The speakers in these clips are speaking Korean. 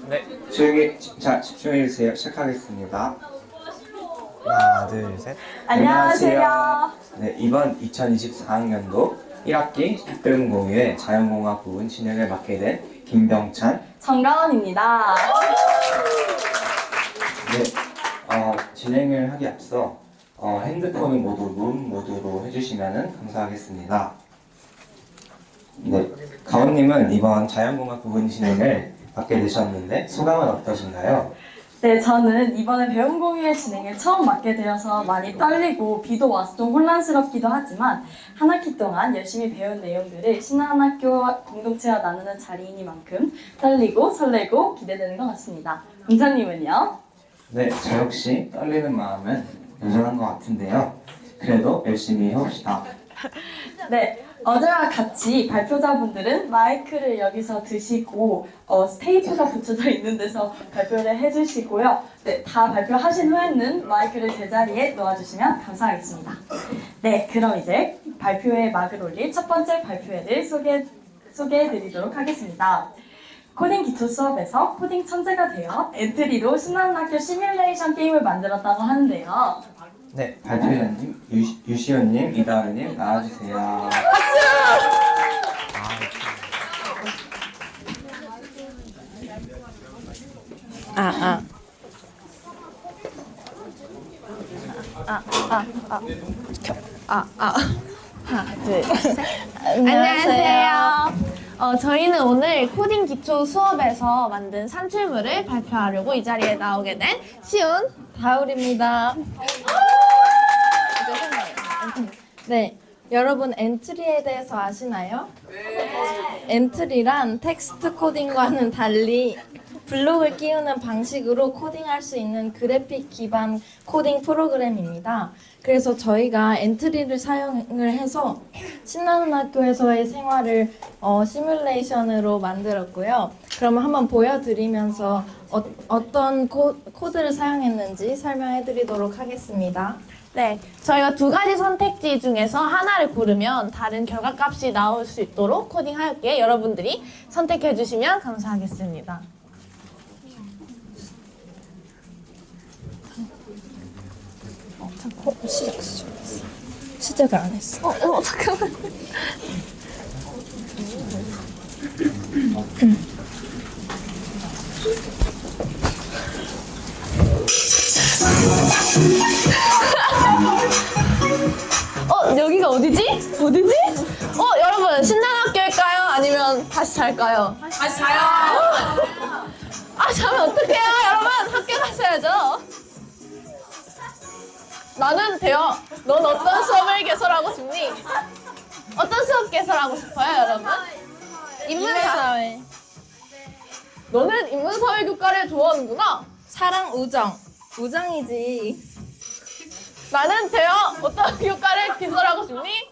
네. 집중해 주세요. 시작하겠습니다. 하나, 둘, 셋. 안녕하세요. 네, 이번 2024학년도 1학기 특별공고회 자연공학 부분 진행을 맡게 된 김병찬, 정가원입니다. 네, 진행을 하기 앞서 핸드폰은 모두 룸 모드로 해주시면 감사하겠습니다. 네, 가원님은 이번 자연공학 부분 진행을 맡게 되셨는데 소감은 어떠신가요? 네, 저는 이번에 배움공유회 진행을 처음 맡게 되어서 많이 떨리고 비도 와서 좀 혼란스럽기도 하지만 한 학기 동안 열심히 배운 내용들을 신한학교 공동체와 나누는 자리이니만큼 떨리고 설레고 기대되는 것 같습니다. 공사님은요? 네, 저 역시 떨리는 마음은 여전한 것 같은데요. 그래도 열심히 해봅시다. 네, 어제와 같이 발표자분들은 마이크를 여기서 드시고 테이프가 붙여져 있는 데서 발표를 해주시고요. 네, 다 발표하신 후에는 마이크를 제자리에 놓아주시면 감사하겠습니다. 네, 그럼 이제 발표회 막을 올릴 첫 번째 발표회를 소개해드리도록 하겠습니다. 코딩 기초 수업에서 코딩 천재가 되어 엔트리로 신나는 학교 시뮬레이션 게임을 만들었다고 하는데요. 네, 발표자님, 유시연님, 이다은님 나와주세요. 하나, 둘, 셋. 안녕하세요. 저희는 오늘 코딩 기초 수업에서 만든 산출물을 발표하려고 이 자리에 나오게 된 시운, 다울입니다. 네, 여러분 엔트리에 대해서 아시나요? 네. 엔트리란 텍스트 코딩과는 달리 블록을 끼우는 방식으로 코딩할 수 있는 그래픽 기반 코딩 프로그램입니다. 그래서 저희가 엔트리를 사용을 해서 신나는 학교에서의 생활을 시뮬레이션으로 만들었고요. 그러면 한번 보여드리면서 어떤 코드를 사용했는지 설명해 드리도록 하겠습니다. 네, 저희가 두 가지 선택지 중에서 하나를 고르면 다른 결과값이 나올 수 있도록 코딩하였기에 여러분들이 선택해 주시면 감사하겠습니다. 시작을 안 했어. 잠깐만. 여기가 어디지? 여러분, 신나는 학교일까요? 아니면 다시 잘까요? 다시 자요! 자면 어떡해요, 여러분? 학교 가셔야죠. 나는 돼요. 넌 어떤 수업을 개설하고 싶니? 어떤 수업 개설하고 싶어요, 여러분? 인문사회. 너는 인문사회 교과를 좋아하는구나. 사랑, 우정. 우정이지. 나는 돼요. 어떤 교과를 개설하고 싶니?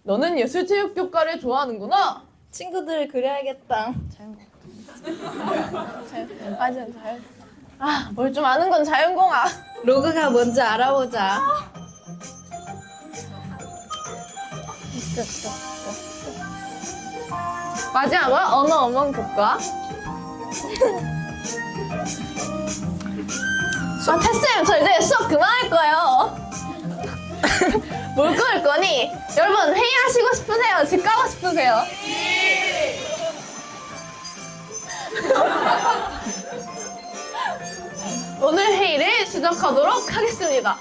너는 예술체육 교과를 좋아하는구나. 친구들을 그려야겠다. 자연. 뭘 좀 아는 건 자연공학. 로그가 뭔지 알아보자. 마지막으로 언어 어문 교과. 됐어요. 저 이제 수업 그만할 거예요. 뭘 끊을 거니? 여러분 회의하시고 싶으세요? 집 가고 싶으세요? 오늘 회의를 시작하도록 하겠습니다.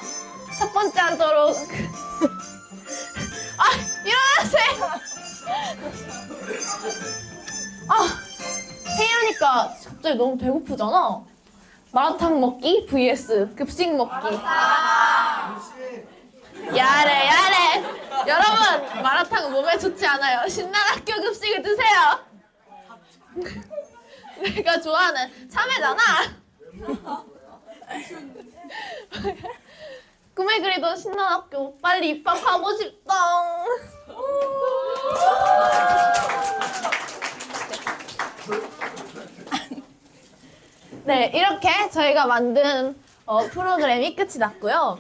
첫 번째 하도록 일어나세요. 회의하니까 갑자기 너무 배고프잖아. 마라탕 먹기 vs 급식 먹기. 야래. 여러분, 마라탕은 몸에 좋지 않아요. 신나는 학교 급식을 드세요. 내가 좋아하는 참외잖아. 꿈에 그리던 신나는 학교 빨리 입학하고 싶다. 네, 이렇게 저희가 만든 프로그램이 끝이 났고요.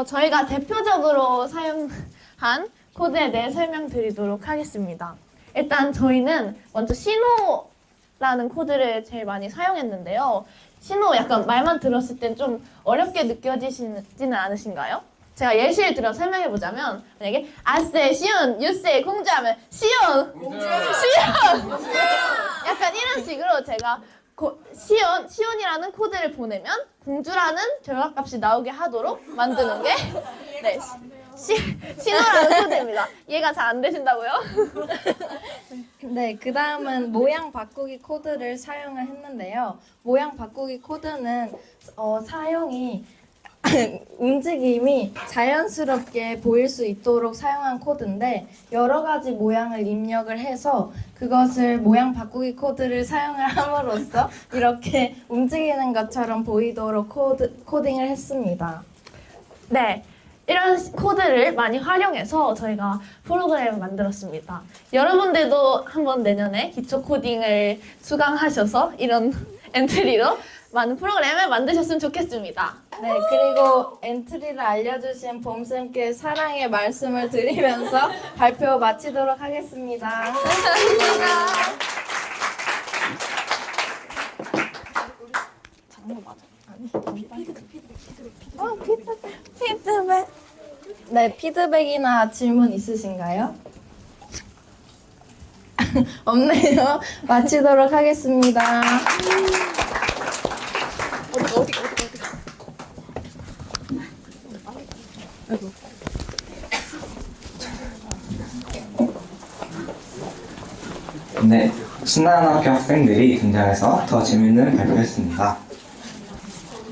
저희가 대표적으로 사용한 코드에 대해 설명드리도록 하겠습니다. 일단 저희는 먼저 신호 라는 코드를 제일 많이 사용했는데요. 신호 약간 말만 들었을 땐 좀 어렵게 느껴지지는 않으신가요? 제가 예시를 들어 설명해 보자면 만약에 아세 시온 유세 공주하면 시온 약간 이런 식으로 제가 시온이라는 코드를 보내면 공주라는 결과값이 나오게 하도록 만드는 게 네, 신호라는 코드입니다. 이해가 잘 안 되신다고요? 네, 그 다음은 모양 바꾸기 코드를 사용을 했는데요. 모양 바꾸기 코드는 사용이 움직임이 자연스럽게 보일 수 있도록 사용한 코드인데 여러 가지 모양을 입력을 해서 그것을 모양 바꾸기 코드를 사용을 함으로써 이렇게 움직이는 것처럼 보이도록 코딩을 했습니다. 네. 이런 코드를 많이 활용해서 저희가 프로그램을 만들었습니다. 여러분들도 한번 내년에 기초 코딩을 수강하셔서 이런 엔트리로 많은 프로그램을 만드셨으면 좋겠습니다. 네, 그리고 엔트리를 알려주신 봄쌤께 사랑의 말씀을 드리면서 발표 마치도록 하겠습니다. 감사합니다. 피드백. 네, 피드백이나 질문 있으신가요? 없네요. 마치도록 하겠습니다. 네, 신나는 학교 학생들이 등장해서 더 재밌는 발표했습니다.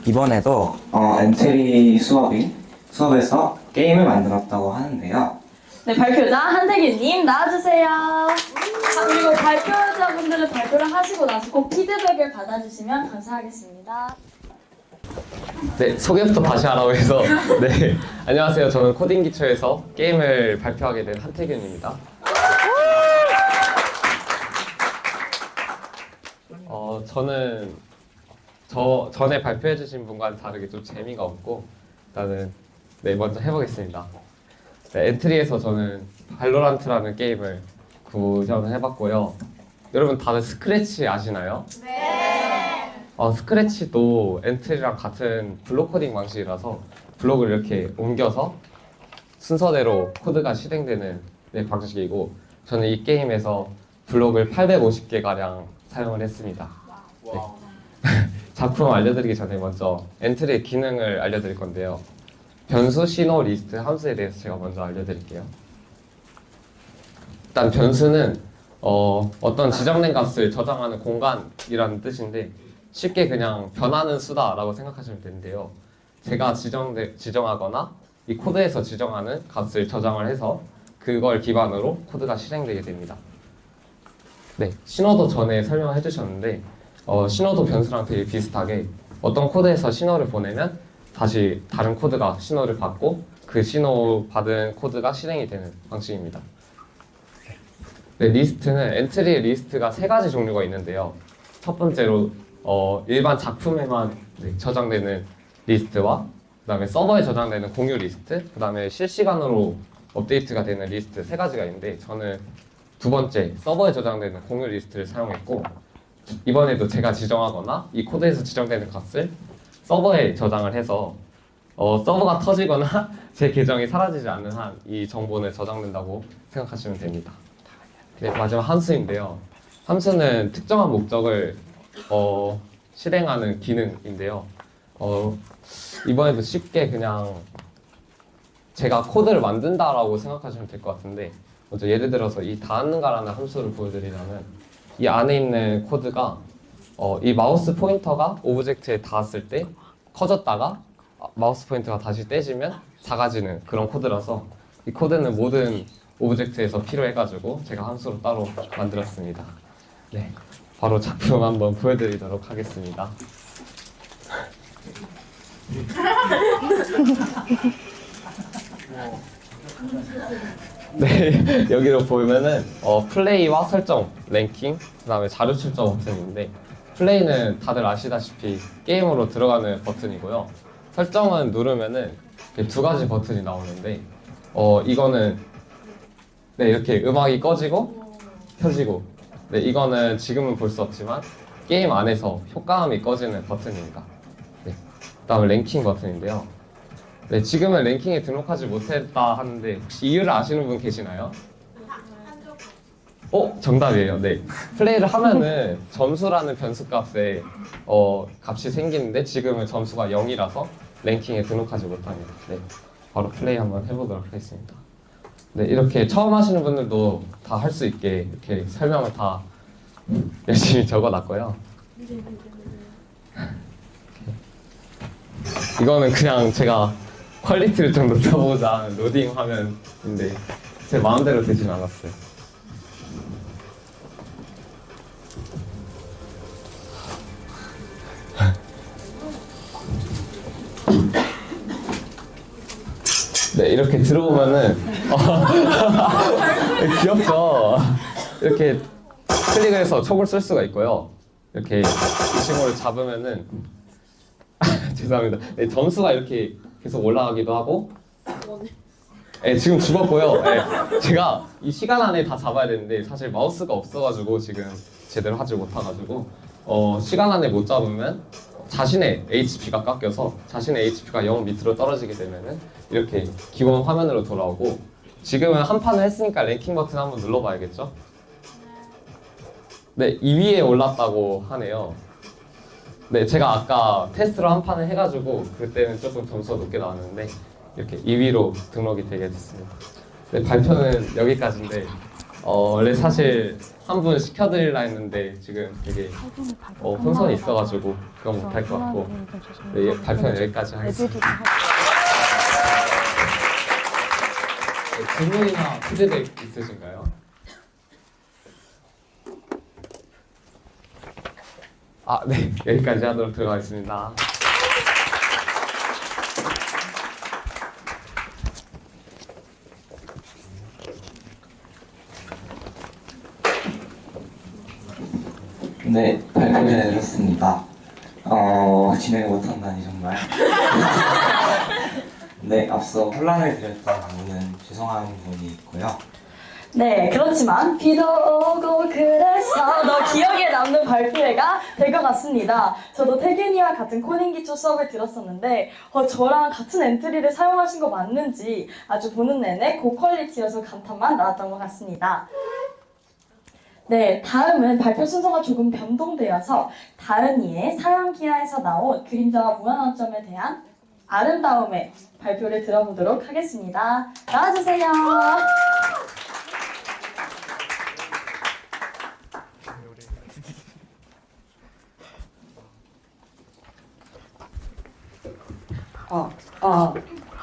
이번에도 엔트리 수업에서 게임을 만들었다고 하는데요. 네, 발표자 한세균님 나와주세요. 그리고 발표자분들은 발표를 하시고 나서 꼭 피드백을 받아주시면 감사하겠습니다. 네, 소개부터 다시 하라고 해서 네, 안녕하세요. 저는 코딩 기초에서 게임을 발표하게 된 한태균입니다. 저는 전에 발표해주신 분과는 다르게 좀 재미가 없고 일단은 네, 먼저 해보겠습니다. 네, 엔트리에서 저는 발로란트라는 게임을 구현을 해봤고요. 여러분 다들 스크래치 아시나요? 네! 스크래치도 엔트리랑 같은 블록 코딩 방식이라서 블록을 이렇게 옮겨서 순서대로 코드가 실행되는 네, 방식이고 저는 이 게임에서 블록을 850개가량 사용을 했습니다. 네. 작품 알려드리기 전에 먼저 엔트리의 기능을 알려드릴 건데요. 변수, 신호, 리스트, 함수에 대해서 제가 먼저 알려드릴게요. 일단 변수는 어떤 지정된 값을 저장하는 공간이라는 뜻인데 쉽게 그냥 변하는 수다라고 생각하시면 되는데요. 제가 지정하거나 이 코드에서 지정하는 값을 저장을 해서 그걸 기반으로 코드가 실행되게 됩니다. 네, 신호도 전에 설명해 주셨는데 신호도 변수랑 되게 비슷하게 어떤 코드에서 신호를 보내면 다시 다른 코드가 신호를 받고 그 신호 받은 코드가 실행이 되는 방식입니다. 네, 리스트는 엔트리 리스트가 3가지 종류가 있는데요. 첫 번째로 일반 작품에만 저장되는 리스트와 그 다음에 서버에 저장되는 공유 리스트, 그 다음에 실시간으로 업데이트가 되는 리스트 3가지가 있는데 저는 두 번째 서버에 저장되는 공유 리스트를 사용했고 이번에도 제가 지정하거나 이 코드에서 지정되는 값을 서버에 저장을 해서 서버가 터지거나 제 계정이 사라지지 않는 한 이 정보는 저장된다고 생각하시면 됩니다. 네, 마지막 함수인데요. 함수는 특정한 목적을 실행하는 기능인데요. 이번에도 쉽게 그냥 제가 코드를 만든다라고 생각하시면 될 것 같은데 먼저 예를 들어서 이 닿는가라는 함수를 보여드리자면 이 안에 있는 코드가 이 마우스 포인터가 오브젝트에 닿았을 때 커졌다가 마우스 포인터가 다시 떼지면 작아지는 그런 코드라서 이 코드는 모든 오브젝트에서 필요해가지고 제가 함수로 따로 만들었습니다. 네, 바로 작품 한번 보여드리도록 하겠습니다. 네, 여기로 보면은 플레이와 설정, 랭킹, 그 다음에 자료 출처 버튼인데 플레이는 다들 아시다시피 게임으로 들어가는 버튼이고요. 설정은 누르면은 2가지 버튼이 나오는데 이거는 네, 이렇게 음악이 꺼지고 켜지고 네, 이거는 지금은 볼 수 없지만 게임 안에서 효과음이 꺼지는 버튼입니다. 네, 그다음에 랭킹 버튼인데요. 네, 지금은 랭킹에 등록하지 못했다 하는데 혹시 이유를 아시는 분 계시나요? 정답이에요. 네. 플레이를 하면은 점수라는 변수값에 값이 생기는데 지금은 점수가 0이라서 랭킹에 등록하지 못합니다. 네. 바로 플레이 한번 해보도록 하겠습니다. 네, 이렇게 처음 하시는 분들도 다 할 수 있게 이렇게 설명을 다 열심히 적어놨고요. 이거는 그냥 제가 퀄리티를 좀 높여보자 하는 로딩 화면인데 제 마음대로 되진 않았어요. 네, 이렇게 들어오면은 귀엽죠? 이렇게 클릭을 해서 촉을 쓸 수가 있고요. 이렇게 이 친구를 잡으면은 죄송합니다. 네, 점수가 이렇게 계속 올라가기도 하고. 네, 지금 죽었고요. 네, 제가 이 시간 안에 다 잡아야 되는데 사실 마우스가 없어가지고 지금 제대로 하지 못해가지고 시간 안에 못 잡으면 자신의 HP가 깎여서 자신의 HP가 0 밑으로 떨어지게 되면은 이렇게 기본 화면으로 돌아오고, 지금은 한 판을 했으니까 랭킹 버튼 한번 눌러봐야겠죠? 네, 2위에 올랐다고 하네요. 네, 제가 아까 테스트로 한 판을 해가지고 그때는 조금 점수가 높게 나왔는데 이렇게 2위로 등록이 되게 됐습니다. 네, 발표는 여기까지인데 원래 사실 한 분 시켜드리려 했는데 지금 되게 혼선이 있어가지고 그건 못할 것 같고, 네, 발표는 여기까지 하겠습니다. 네, 질문이나 피드백 있으신가요? 네, 여기까지 하도록 들어가겠습니다. 네, 발표 잘 들었습니다. 진행을 못한다니 정말. 네, 앞서 혼란을 드렸던 부분은 죄송한 부분이 있고요. 네, 그렇지만 비도 오고 그래서 더 기억에 남는 발표회가 될 것 같습니다. 저도 태균이와 같은 코딩 기초 수업을 들었었는데 저랑 같은 엔트리를 사용하신 거 맞는지 아주 보는 내내 고퀄리티여서 감탄만 나왔던 것 같습니다. 네, 다음은 발표 순서가 조금 변동되어서 다은이의 사양기하에서 나온 그림자와 무한원점에 대한 아름다움의 발표를 들어보도록 하겠습니다. 나와주세요.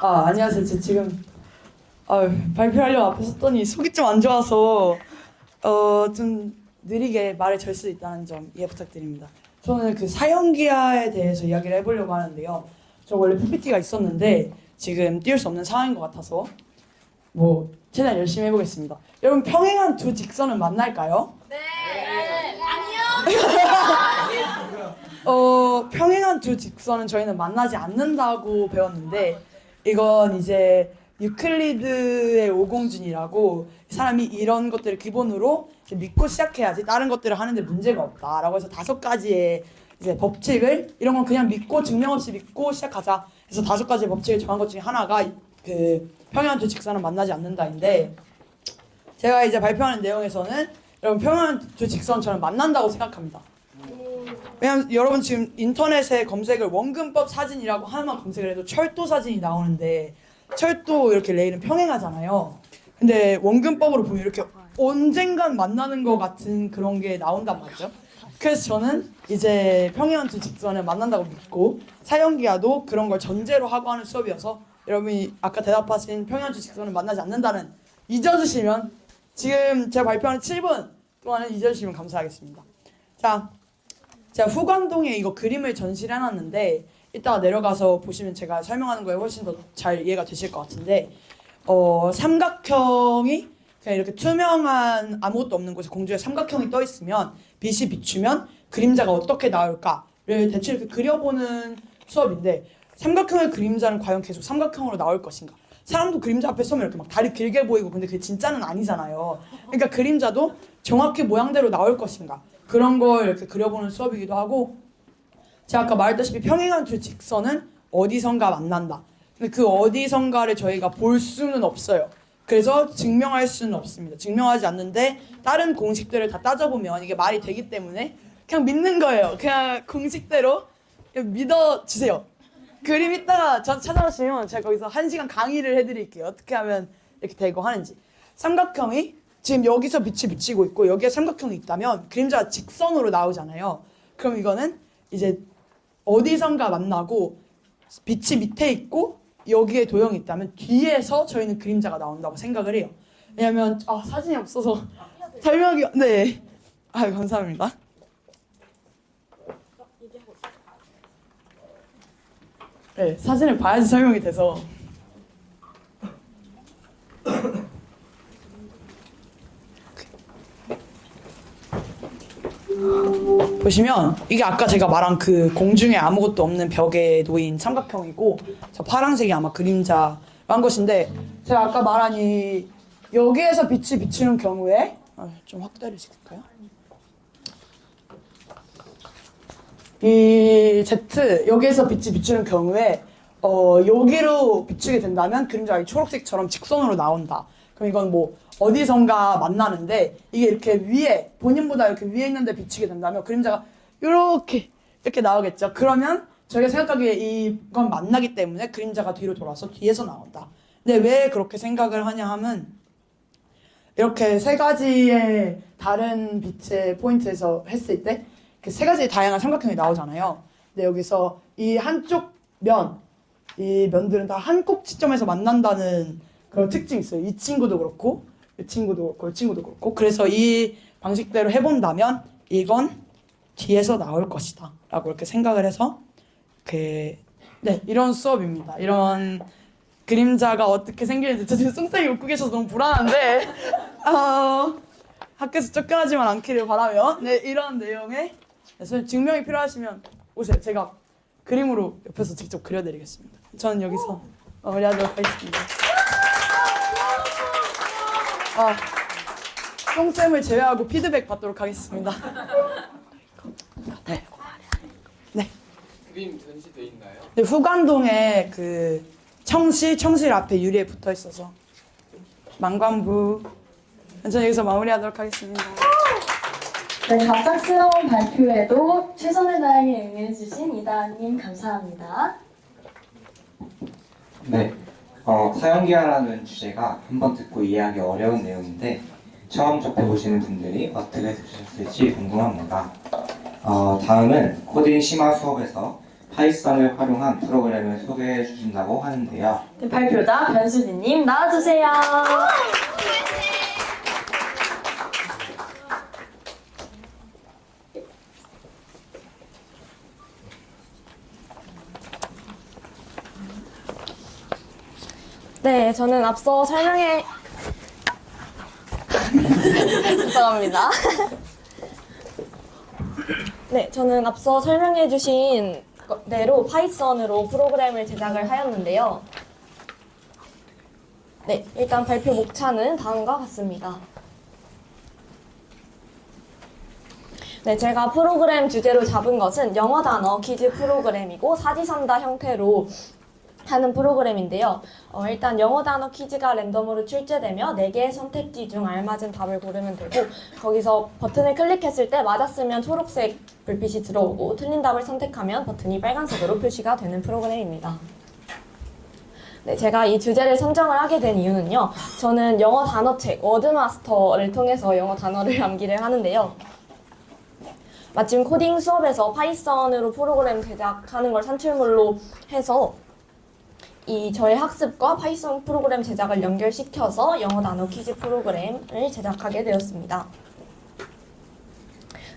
안녕하세요. 저 지금 발표하려고 앞에 섰더니 속이 좀 안 좋아서 좀 느리게 말을 절 수 있다는 점 이해 부탁드립니다. 저는 그 사형기하에 대해서 이야기를 해보려고 하는데요. 저 원래 PPT가 있었는데 지금 띄울 수 없는 상황인 것 같아서 최대한 열심히 해보겠습니다. 여러분, 평행한 두 직선은 만날까요? 네. 아니요. 평행한 두 직선은 저희는 만나지 않는다고 배웠는데, 이건 이제 유클리드의 오공준이라고 사람이 이런 것들을 기본으로 믿고 시작해야지 다른 것들을 하는데 문제가 없다라고 해서 5가지의 이제 법칙을, 이런 건 그냥 믿고 증명 없이 믿고 시작하자 해서 5가지 법칙을 정한 것 중에 하나가 그 평행한 두 직선은 만나지 않는다인데, 제가 이제 발표하는 내용에서는 여러분 평행한 두 직선처럼 만난다고 생각합니다. 왜냐면 여러분 지금 인터넷에 검색을 원근법 사진이라고 하나만 검색을 해도 철도 사진이 나오는데, 철도 이렇게 레일은 평행하잖아요. 근데 원근법으로 보면 이렇게 언젠간 만나는 것 같은 그런 게 나온단 말이죠. 그래서 저는 이제 평행한 두 직선을 만난다고 믿고, 사형기하도 그런 걸 전제로 하고 하는 수업이어서 여러분이 아까 대답하신 평행한 두 직선을 만나지 않는다는 잊어주시면, 지금 제가 발표하는 7분 동안은 잊어주시면 감사하겠습니다. 자, 제가 후광동에 이거 그림을 전시를 해놨는데 이따가 내려가서 보시면 제가 설명하는 거에 훨씬 더 잘 이해가 되실 것 같은데, 삼각형이 그냥 이렇게 투명한 아무것도 없는 곳에 공중에 삼각형이 떠 있으면 빛이 비추면 그림자가 어떻게 나올까를 대충 이렇게 그려보는 수업인데, 삼각형의 그림자는 과연 계속 삼각형으로 나올 것인가? 사람도 그림자 앞에 서면 이렇게 막 다리 길게 보이고, 근데 그게 진짜는 아니잖아요. 그러니까 그림자도 정확히 모양대로 나올 것인가 그런 걸 이렇게 그려보는 수업이기도 하고 제가 아까 말했다시피 평행한 두 직선은 어디선가 만난다. 근데 그 어디선가를 저희가 볼 수는 없어요. 그래서 증명할 수는 없습니다. 증명하지 않는데 다른 공식들을 다 따져보면 이게 말이 되기 때문에 그냥 믿는 거예요. 그냥 공식대로 그냥 믿어주세요. 그림 이따가 저 찾아오시면 제가 거기서 1시간 강의를 해드릴게요. 어떻게 하면 이렇게 되고 하는지. 삼각형이 지금 여기서 빛이 비치고 있고 여기에 삼각형이 있다면 그림자가 직선으로 나오잖아요. 그럼 이거는 이제 어디선가 만나고 빛이 밑에 있고 여기에 도형이 있다면 뒤에서 저희는 그림자가 나온다고 생각을 해요. 왜냐면 사진이 없어서 설명이 네. 감사합니다. 네, 사진을 봐야지 설명이 돼서. 보시면 이게 아까 제가 말한 그 공중에 아무것도 없는 벽에 놓인 삼각형이고 저 파란색이 아마 그림자로 한 것인데 제가 아까 말한 이 여기에서 빛이 비치는 경우에 좀 확대를 시킬까요? 이 Z 여기에서 빛이 비치는 경우에 여기로 비추게 된다면 그림자가 이 초록색처럼 직선으로 나온다. 그럼 이건 뭐 어디선가 만나는데 이게 이렇게 위에 본인보다 이렇게 위에 있는데 비치게 된다면 그림자가 이렇게 나오겠죠. 그러면 저희가 생각하기에 이건 만나기 때문에 그림자가 뒤로 돌아서 뒤에서 나온다. 근데 왜 그렇게 생각을 하냐 하면 이렇게 세 가지의 다른 빛의 포인트에서 했을 때 세 가지의 다양한 삼각형이 나오잖아요. 근데 여기서 이 한쪽 이 면들은 다 한 꼭지점에서 만난다는 그런 특징이 있어요. 이 친구도 그렇고 이 친구도 그렇고 이 친구도 그렇고 그래서 이 방식대로 해본다면 이건 뒤에서 나올 것이다 라고 이렇게 생각을 해서 이런 수업입니다. 이런 그림자가 어떻게 생기는지 저 지금 숭쌩이 웃고 계셔서 너무 불안한데 학교에서 쫓겨나지만 않기를 바라며 이런 내용의 증명이 필요하시면 오세요. 제가 그림으로 옆에서 직접 그려드리겠습니다. 저는 여기서 마무리하도록 하겠습니다. 똥쌤을 제외하고 피드백 받도록 하겠습니다. 네. 그림 전시돼 있나요? 네, 후관동에 그 청실 앞에 유리에 붙어 있어서 망관부. 저는 여기서 마무리하도록 하겠습니다. 네, 갑작스러운 발표에도 최선을 다해 응해주신 이다은님 감사합니다. 네. 사형기하라는 주제가 한번 듣고 이해하기 어려운 내용인데 처음 접해보시는 분들이 어떻게 들으셨을지 궁금합니다. 다음은 코딩 심화 수업에서 파이썬을 활용한 프로그램을 소개해 주신다고 하는데요. 네, 발표자 변수진님 나와주세요. 네, 저는 앞서 죄송합니다. 네, 저는 앞서 설명해 주신 대로 파이썬으로 프로그램을 제작을 하였는데요. 네, 일단 발표 목차는 다음과 같습니다. 네, 제가 프로그램 주제로 잡은 것은 영어 단어 퀴즈 프로그램이고 사지선다 형태로 하는 프로그램인데요. 일단 영어 단어 퀴즈가 랜덤으로 출제되며 4개의 선택지 중 알맞은 답을 고르면 되고 거기서 버튼을 클릭했을 때 맞았으면 초록색 불빛이 들어오고 틀린 답을 선택하면 버튼이 빨간색으로 표시가 되는 프로그램입니다. 네, 제가 이 주제를 선정을 하게 된 이유는요. 저는 영어 단어책 워드마스터를 통해서 영어 단어를 암기를 하는데요. 마침 코딩 수업에서 파이썬으로 프로그램 제작하는 걸 산출물로 해서 저의 학습과 파이썬 프로그램 제작을 연결시켜서 영어 단어 퀴즈 프로그램을 제작하게 되었습니다.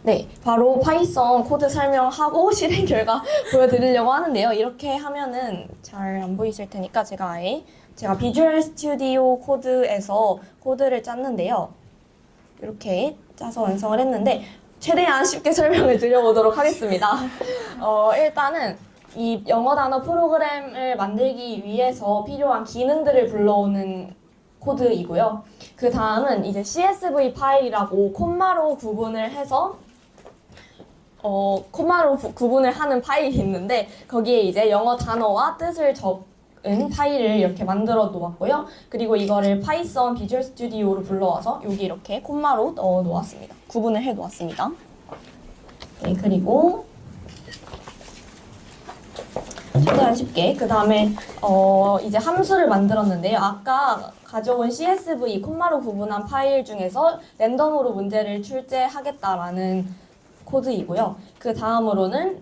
네, 바로 파이썬 코드 설명하고 실행 결과 보여드리려고 하는데요. 이렇게 하면은 잘 안 보이실 테니까 제가 비주얼 스튜디오 코드에서 코드를 짰는데요. 이렇게 짜서 완성을 했는데 최대한 쉽게 설명을 드려보도록 하겠습니다. 일단은 이 영어 단어 프로그램을 만들기 위해서 필요한 기능들을 불러오는 코드이고요. 그 다음은 이제 CSV 파일이라고 콤마로 구분을 해서 콤마로 구분을 하는 파일이 있는데 거기에 이제 영어 단어와 뜻을 적은 파일을 이렇게 만들어 놓았고요. 그리고 이거를 파이썬 비주얼 스튜디오로 불러와서 여기 이렇게 콤마로 넣어 놓았습니다. 구분을 해 놓았습니다. 네, 그리고 최대한 쉽게 그 다음에 이제 함수를 만들었는데요. 아까 가져온 CSV 콤마로 구분한 파일 중에서 랜덤으로 문제를 출제하겠다라는 코드이고요. 그 다음으로는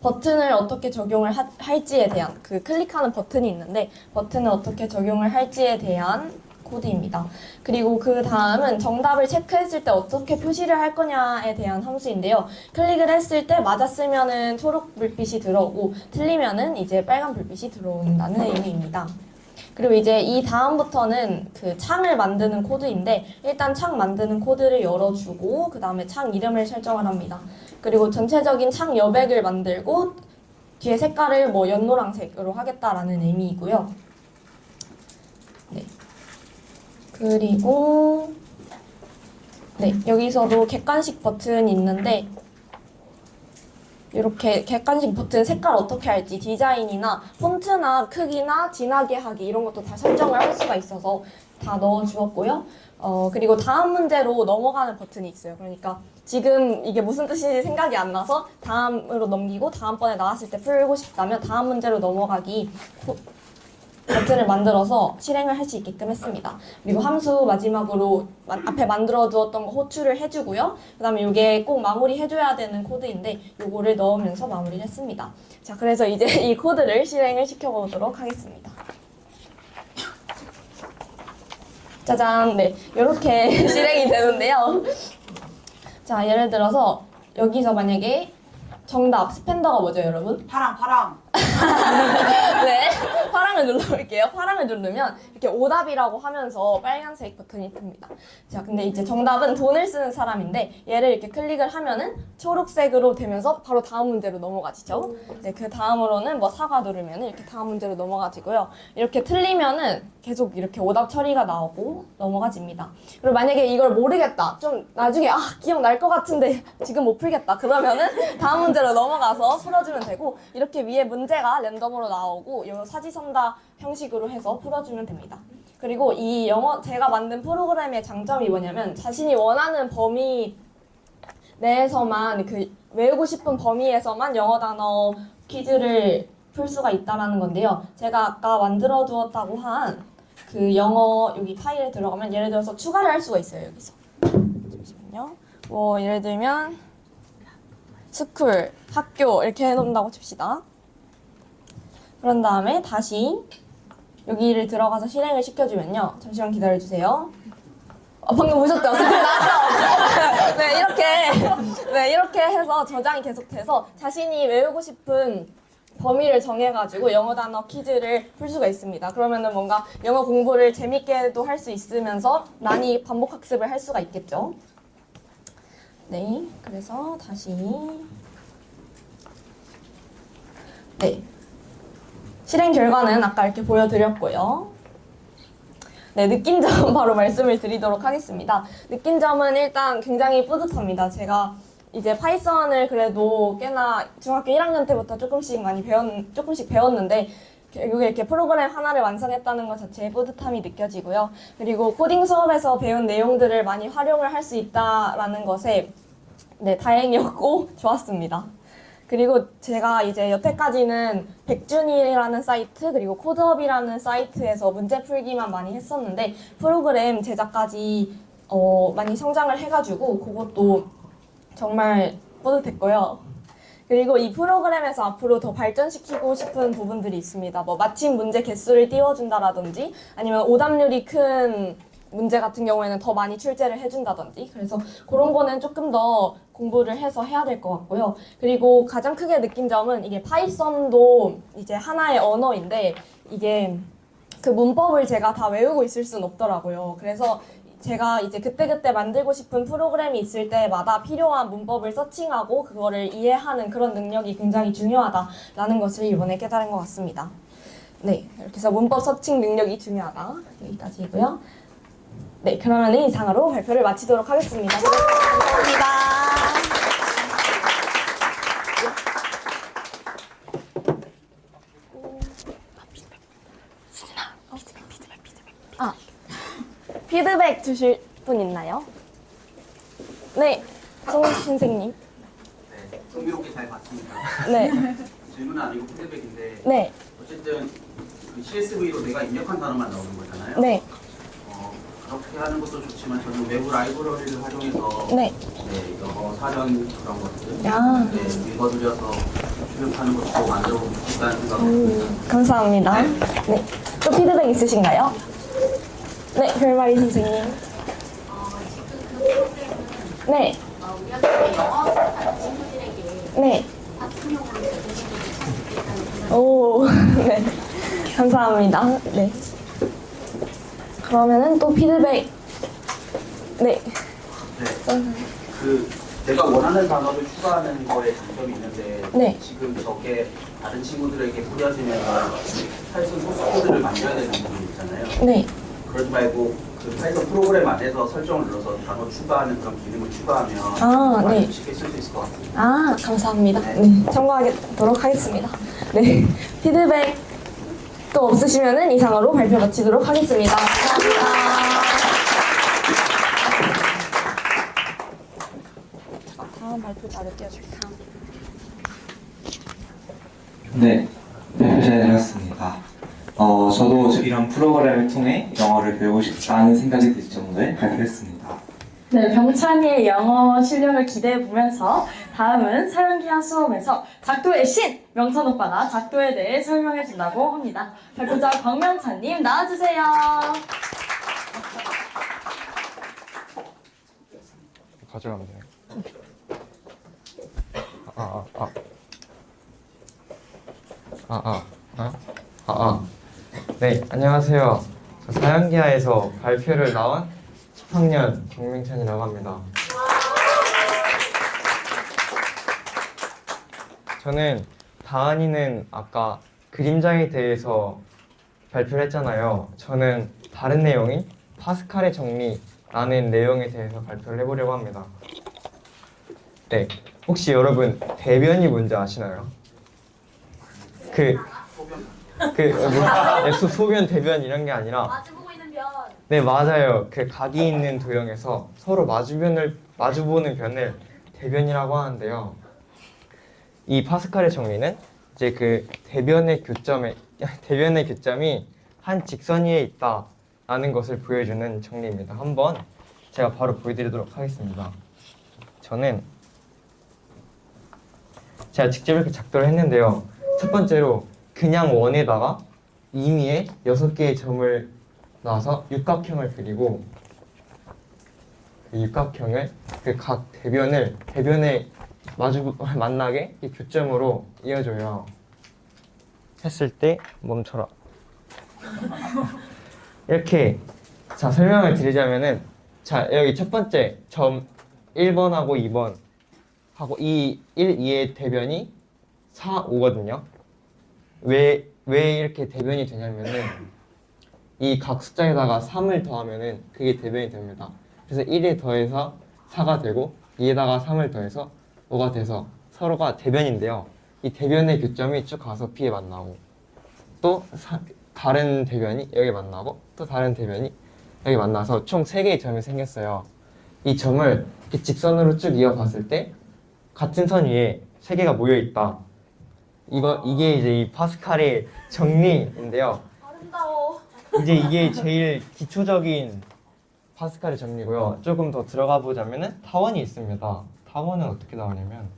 버튼을 어떻게 적용을 할지에 대한 그 클릭하는 버튼이 있는데 버튼을 어떻게 적용을 할지에 대한 코드입니다. 그리고 그 다음은 정답을 체크했을 때 어떻게 표시를 할 거냐에 대한 함수인데요. 클릭을 했을 때 맞았으면은 초록 불빛이 들어오고 틀리면은 이제 빨간 불빛이 들어온다는 의미입니다. 그리고 이제 이 다음부터는 그 창을 만드는 코드인데 일단 창 만드는 코드를 열어주고 그 다음에 창 이름을 설정을 합니다. 그리고 전체적인 창 여백을 만들고 뒤에 색깔을 뭐 연노랑색으로 하겠다라는 의미이고요. 네. 그리고 네, 여기서도 객관식 버튼이 있는데 이렇게 객관식 버튼 색깔 어떻게 할지 디자인이나 폰트나 크기나 진하게 하기 이런 것도 다 설정을 할 수가 있어서 다 넣어주었고요. 그리고 다음 문제로 넘어가는 버튼이 있어요. 그러니까 지금 이게 무슨 뜻인지 생각이 안 나서 다음으로 넘기고 다음번에 나왔을 때 풀고 싶다면 다음 문제로 넘어가기 버튼을 만들어서 실행을 할 수 있게끔 했습니다. 그리고 함수 마지막으로 앞에 만들어 두었던 거 호출을 해주고요. 그 다음에 이게 꼭 마무리 해줘야 되는 코드인데 이거를 넣으면서 마무리를 했습니다. 자, 그래서 이제 이 코드를 실행을 시켜보도록 하겠습니다. 짜잔, 네, 이렇게 실행이 되는데요. 자, 예를 들어서 여기서 만약에 정답, 스펜더가 뭐죠, 여러분? 파랑. 네, 파랑을 눌러볼게요. 파랑을 누르면 이렇게 오답이라고 하면서 빨간색 버튼이 뜹니다. 자, 근데 이제 정답은 돈을 쓰는 사람인데 얘를 이렇게 클릭을 하면은 초록색으로 되면서 바로 다음 문제로 넘어가지죠. 네, 그 다음으로는 뭐 사과 누르면 이렇게 다음 문제로 넘어가지고요. 이렇게 틀리면은 계속 이렇게 오답 처리가 나오고 넘어가집니다. 그리고 만약에 이걸 모르겠다, 좀 나중에 기억날 것 같은데 지금 못 풀겠다, 그러면은 다음 문제로 넘어가서 풀어주면 되고 이렇게 위에 문제가 랜덤으로 나오고 이 사지선다 형식으로 해서 풀어주면 됩니다. 그리고 이 제가 만든 프로그램의 장점이 뭐냐면 자신이 원하는 범위 내에서만 외우고 싶은 범위에서만 영어 단어 퀴즈를 풀 수가 있다는 건데요. 제가 아까 만들어 두었다고 한 그 영어 여기 파일에 들어가면 예를 들어서 추가를 할 수가 있어요. 여기서 잠시만요. 뭐 예를 들면 스쿨, 학교 이렇게 해놓는다고 칩시다. 그런 다음에 다시 여기를 들어가서 실행을 시켜주면요. 잠시만 기다려주세요. 방금 보셨죠? 스쿨 나왔죠? 네, 이렇게 해서 저장이 계속돼서 자신이 외우고 싶은 범위를 정해가지고 영어 단어 퀴즈를 풀 수가 있습니다. 그러면은 뭔가 영어 공부를 재밌게도 할 수 있으면서 많이 반복 학습을 할 수가 있겠죠. 네, 그래서 다시 네, 실행 결과는 아까 이렇게 보여드렸고요. 네, 느낀 점 바로 말씀을 드리도록 하겠습니다. 느낀 점은 일단 굉장히 뿌듯합니다. 제가 이제 파이썬을 그래도 꽤나 중학교 1학년 때부터 조금씩 배웠는데 결국에 이렇게 프로그램 하나를 완성했다는 것 자체에 뿌듯함이 느껴지고요. 그리고 코딩 수업에서 배운 내용들을 많이 활용을 할 수 있다라는 것에 네, 다행이었고 좋았습니다. 그리고 제가 이제 여태까지는 백준이라는 사이트 그리고 코드업이라는 사이트에서 문제 풀기만 많이 했었는데 프로그램 제작까지 많이 성장을 해가지고 그것도 정말 뿌듯했고요. 그리고 이 프로그램에서 앞으로 더 발전시키고 싶은 부분들이 있습니다. 뭐 맞힌 문제 개수를 띄워준다라든지 아니면 오답률이 큰 문제 같은 경우에는 더 많이 출제를 해준다든지 그래서 그런 거는 조금 더 공부를 해서 해야 될 것 같고요. 그리고 가장 크게 느낀 점은 이게 파이썬도 이제 하나의 언어인데 이게 그 문법을 제가 다 외우고 있을 순 없더라고요. 그래서 제가 이제 그때그때 만들고 싶은 프로그램이 있을 때마다 필요한 문법을 서칭하고 그거를 이해하는 그런 능력이 굉장히 중요하다라는 것을 이번에 깨달은 것 같습니다. 네, 이렇게 해서 문법 서칭 능력이 중요하다. 여기까지고요. 네, 그러면 이상으로 발표를 마치도록 하겠습니다. 감사합니다. 피드백 주실 분 있나요? 네, 송 선생님. 네, 흥미롭게 잘 봤습니다. 네, 질문은 아니고 피드백인데 네, 어쨌든 그 CSV로 내가 입력한 단어만 나오는 거잖아요. 네, 그렇게 하는 것도 좋지만 저는 외부 라이브러리를 활용해서 네. 영어 사전 그런 것들 아. 읽어드려서 출력하는 것도 만들어보고 싶다는 생각을 감사합니다. 네, 또 피드백 있으신가요? 네, 별말이 선생님. 네. 네. 오, 네. 감사합니다. 네. 그러면은 또 피드백. 네. 그 내가 원하는 단어를 추가하는 거에 장점이 있는데 네. 지금 저게 다른 친구들에게 뿌려지면 파이썬 소스 코드를 만들어야 되는 부분이 있잖아요. 네. 그러지 말고 그 파이썬 프로그램 안에서 설정을 눌러서 단어 추가하는 그런 기능을 추가하면 아, 네. 쉽게 쓸 수 있을 것 같습니다. 아, 감사합니다. 네, 참고하도록 하겠습니다. 네, 피드백 또 없으시면은 이상으로 발표 마치도록 하겠습니다. 감사합니다. 다음 발표 자료 띄워주세요. 네, 발표 잘 들었습니다. 저도 이런 프로그램을 통해 영어를 배우고 싶다는 생각이 들 정도에 발표했습니다. 네, 병찬이의 영어 실력을 기대해 보면서 다음은 사용기한 수업에서 작도의 신! 명찬 오빠가 작도에 대해 설명해 준다고 합니다. 발표자 광명찬님 나와주세요. 가져가면 돼요. 네, 안녕하세요. 저 사양기하에서 발표를 나온 10학년 김명찬이라고 합니다. 저는 다은이는 아까 그림자에 대해서 발표를 했잖아요. 저는 다른 내용인 파스칼의 정리라는 내용에 대해서 발표를 해보려고 합니다. 네, 혹시 여러분 대변이 뭔지 아시나요? 소변, 대변 이런 게 아니라 마주보고 있는 변. 네, 맞아요. 그 각이 있는 도형에서 서로 마주보는 변을 대변이라고 하는데요. 이 파스칼의 정리는 이제 그 대변의 교점이 한 직선 위에 있다라는 것을 보여주는 정리입니다. 한번 제가 바로 보여드리도록 하겠습니다. 저는 제가 직접 이렇게 작도를 했는데요. 첫 번째로 그냥 원에다가 임의에 6개의 점을 놔서 육각형을 그리고 그 육각형을 그 각 대변에 만나게 이 교점으로 이어줘요. 했을 때 멈춰라. 이렇게 자 설명을 드리자면은 자 여기 첫 번째 점 1번하고 2번 하고 이 1, 2의 대변이 4, 5거든요. 왜 이렇게 대변이 되냐면은 이 각 숫자에다가 3을 더하면은 그게 대변이 됩니다. 그래서 1에 더해서 4가 되고 2에다가 3을 더해서 5가 돼서 서로가 대변인데요. 이 대변의 교점이 쭉 가서 P에 만나고 또 다른 대변이 여기 만나고 또 다른 대변이 여기 만나서 총 3개의 점이 생겼어요. 이 점을 이렇게 직선으로 쭉 이어봤을 때 같은 선 위에 3개가 모여 있다. 이게 이제 이 파스칼의 정리인데요. 아름다워. 이제 이게 제일 기초적인 파스칼의 정리고요. 조금 더 들어가 보자면은 타원이 있습니다. 타원은 어떻게 나오냐면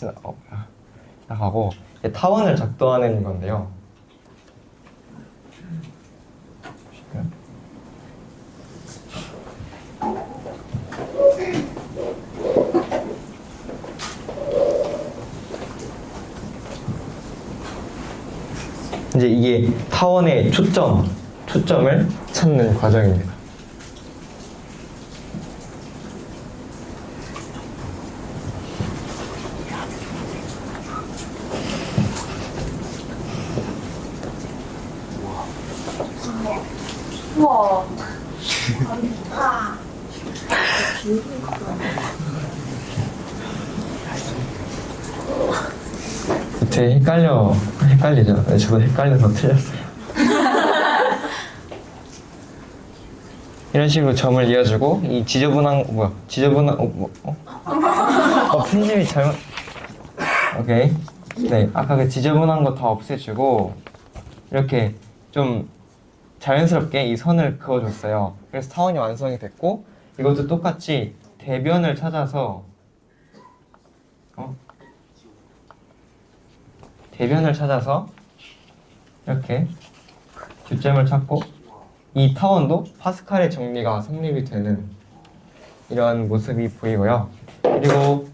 지나가고 타원을 작동하는 건데요. 이제 이게 타원의 초점을 찾는 과정입니다. 우와. 되게 헷갈리죠? 네, 저도 헷갈려서 틀렸어요. 이런 식으로 점을 이어주고 이 지저분한 편집이 잘못. 오케이. 네, 아까 그 지저분한 거 다 없애주고 이렇게 좀 자연스럽게 이 선을 그어줬어요. 그래서 타원이 완성이 됐고 이것도 똑같이 대변을 찾아서 이렇게 교점을 찾고 이 타원도 파스칼의 정리가 성립이 되는 이런 모습이 보이고요. 그리고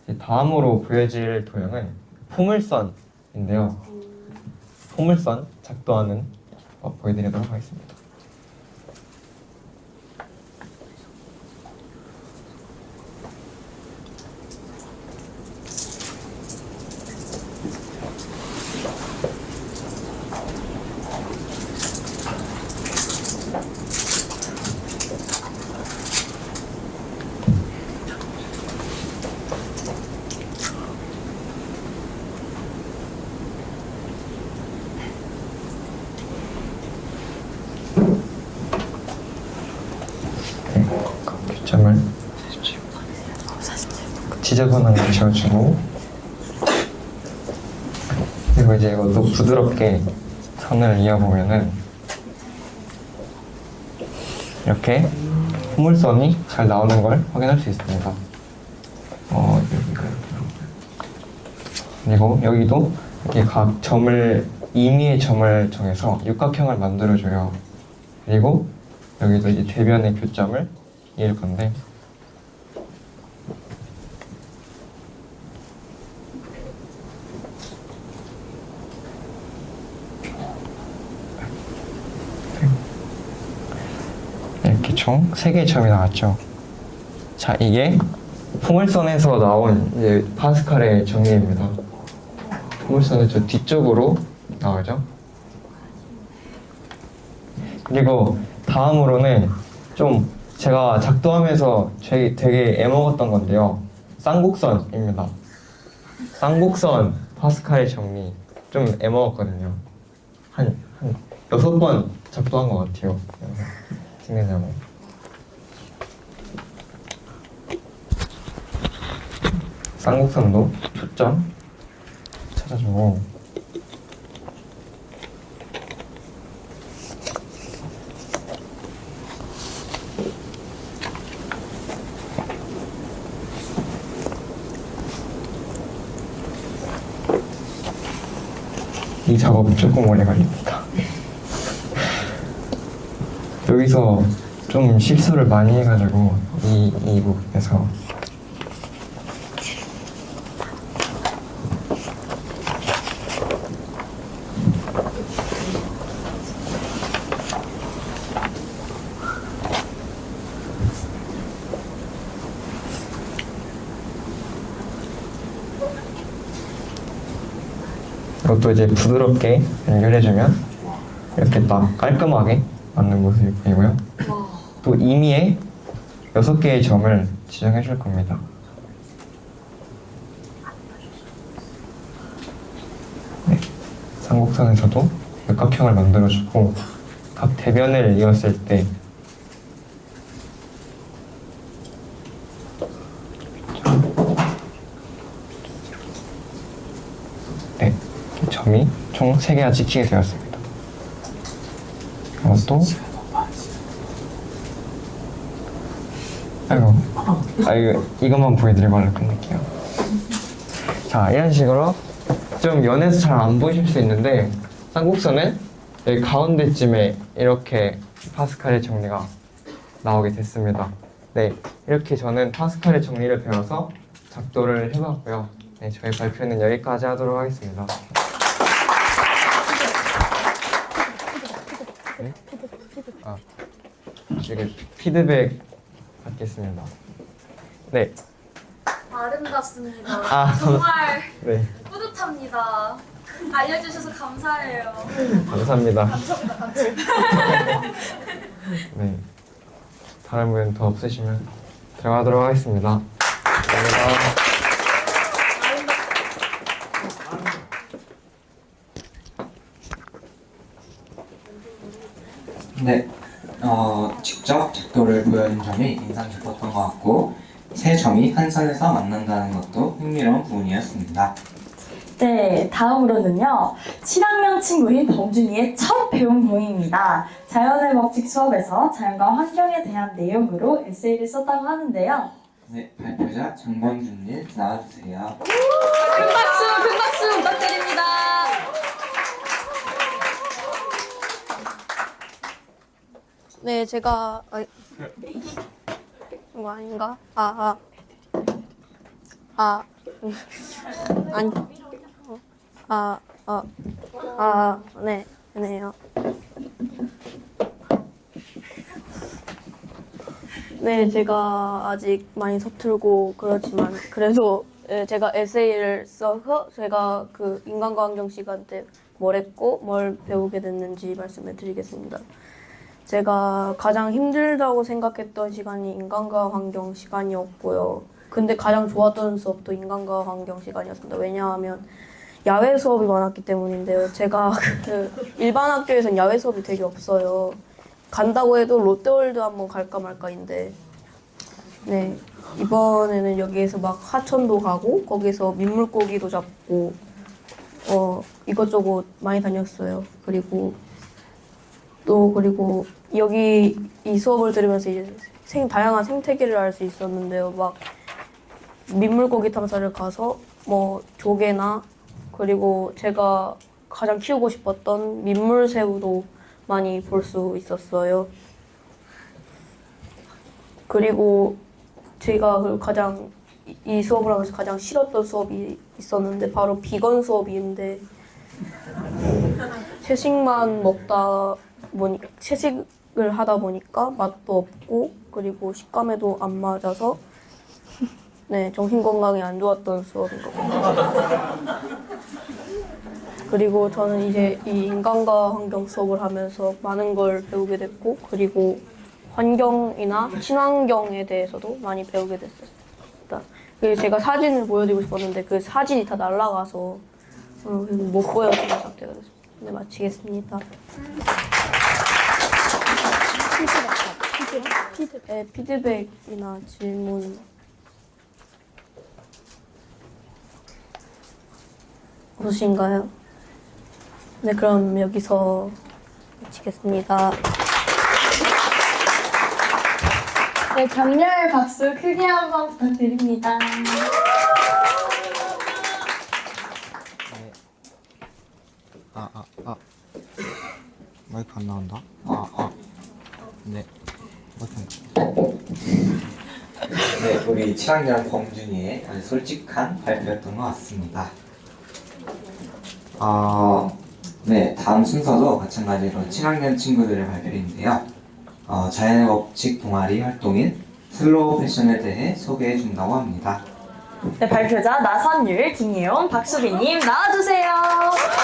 이제 다음으로 보여질 도형은 포물선인데요. 포물선 작도하는 거 보여드리도록 하겠습니다. 교점을 지저분한 걸 지워주고 그리고 이제 이것도 부드럽게 선을 이어보면은 이렇게 포물선이 잘 나오는 걸 확인할 수 있습니다. 그리고 여기도 이렇게 각 점을 임의의 점을 정해서 육각형을 만들어줘요. 그리고 여기도 이제 대변의 교점을 이을 건데 이렇게 총 3개의 점이 나왔죠. 자, 이게 포물선에서 나온 이제 파스칼의 정리입니다. 포물선은 저 뒤쪽으로 나오죠. 그리고 다음으로는 좀 제가 작도하면서 되게 애먹었던 건데요. 쌍곡선입니다. 쌍곡선 파스칼의 정리 좀 애먹었거든요. 한 6번 작도한 것 같아요. 생각나면. 쌍곡선도 초점 찾아주고 이 작업은 조금 오래 걸립니다. 여기서 좀 실수를 많이 해가지고 이 부분에서 이것도 이제 부드럽게 연결해주면 이렇게 딱 깔끔하게 맞는 모습이 보이고요. 또 임의의 6개의 점을 지정해 줄 겁니다. 네, 쌍곡선에서도 육각형을 만들어주고 각 대변을 이었을 때 네, 점이 총 3개가 찍히게 되었습니다. 이것도 이것만 보여드리고 하려 끝낼게요. 자, 이런 식으로 좀 연해서 잘 안 보이실 수 있는데 쌍곡선은 여기 가운데쯤에 이렇게 파스칼의 정리가 나오게 됐습니다. 네, 이렇게 저는 파스칼의 정리를 배워서 작도를 해봤고요. 네, 저희 발표는 여기까지 하도록 하겠습니다. 네? 이게 피드백 받겠습니다. 네. 아름답습니다. 정말 네. 뿌듯합니다. 알려주셔서 감사해요. 감사합니다. 네. 다른 분 더 없으시면 들어가도록 하겠습니다. 감사합니다. 네, 직접 작도를 보여준 점이 인상 깊었던 것 같고 세 점이 한 선에서 만난다는 것도 흥미로운 부분이었습니다. 네, 다음으로는요. 7학년 친구인 범준이의 첫 배운 공입니다. 자연의 법칙 수업에서 자연과 환경에 대한 내용으로 에세이를 썼다고 하는데요. 네, 발표자 정범준님 나와주세요. 큰 박수 부탁드립니다. 네, 제가 이거 아닌가? 네, 네요. 네, 제가 아직 많이 서툴고 그렇지만 그래도 제가 에세이를 써서 제가 그 인간과 환경 시간 때 뭘 했고 뭘 배우게 됐는지 말씀해 드리겠습니다. 제가 가장 힘들다고 생각했던 시간이 인간과 환경 시간이었고요. 근데 가장 좋았던 수업도 인간과 환경 시간이었습니다. 왜냐하면 야외 수업이 많았기 때문인데요. 제가 그 일반 학교에선 야외 수업이 되게 없어요. 간다고 해도 롯데월드 한번 갈까 말까인데 네, 이번에는 여기에서 막 하천도 가고 거기서 민물고기도 잡고 이것저것 많이 다녔어요. 그리고 여기 이 수업을 들으면서 이제 다양한 생태계를 알 수 있었는데요. 막 민물고기 탐사를 가서 뭐 조개나 그리고 제가 가장 키우고 싶었던 민물새우도 많이 볼 수 있었어요. 그리고 제가 가장 이 수업을 하면서 가장 싫었던 수업이 있었는데 바로 비건 수업인데 채식을 하다 보니까 맛도 없고 그리고 식감에도 안 맞아서 네, 정신건강에 안 좋았던 수업인 것 같아요. 그리고 저는 이제 이 인간과 환경 수업을 하면서 많은 걸 배우게 됐고 그리고 환경이나 친환경에 대해서도 많이 배우게 됐습니다. 그리고 제가 사진을 보여드리고 싶었는데 그 사진이 다 날아가서 못 보여드리는 상태가 됐습니다. 네, 마치겠습니다. 네, 피드백이나 질문 없으신가요? 네, 그럼 여기서 마치겠습니다. 네, 격려의 박수 크게 한번 부탁드립니다. 마이크 안 나온다. 네. 네, 우리 7학년 범준이의 아주 솔직한 발표였던 것 같습니다. 네, 다음 순서도 마찬가지로 7학년 친구들의 발표인데요. 자연의 법칙 동아리 활동인 슬로우 패션에 대해 소개해 준다고 합니다. 네, 발표자 나선율, 김예원, 박수빈님 나와주세요.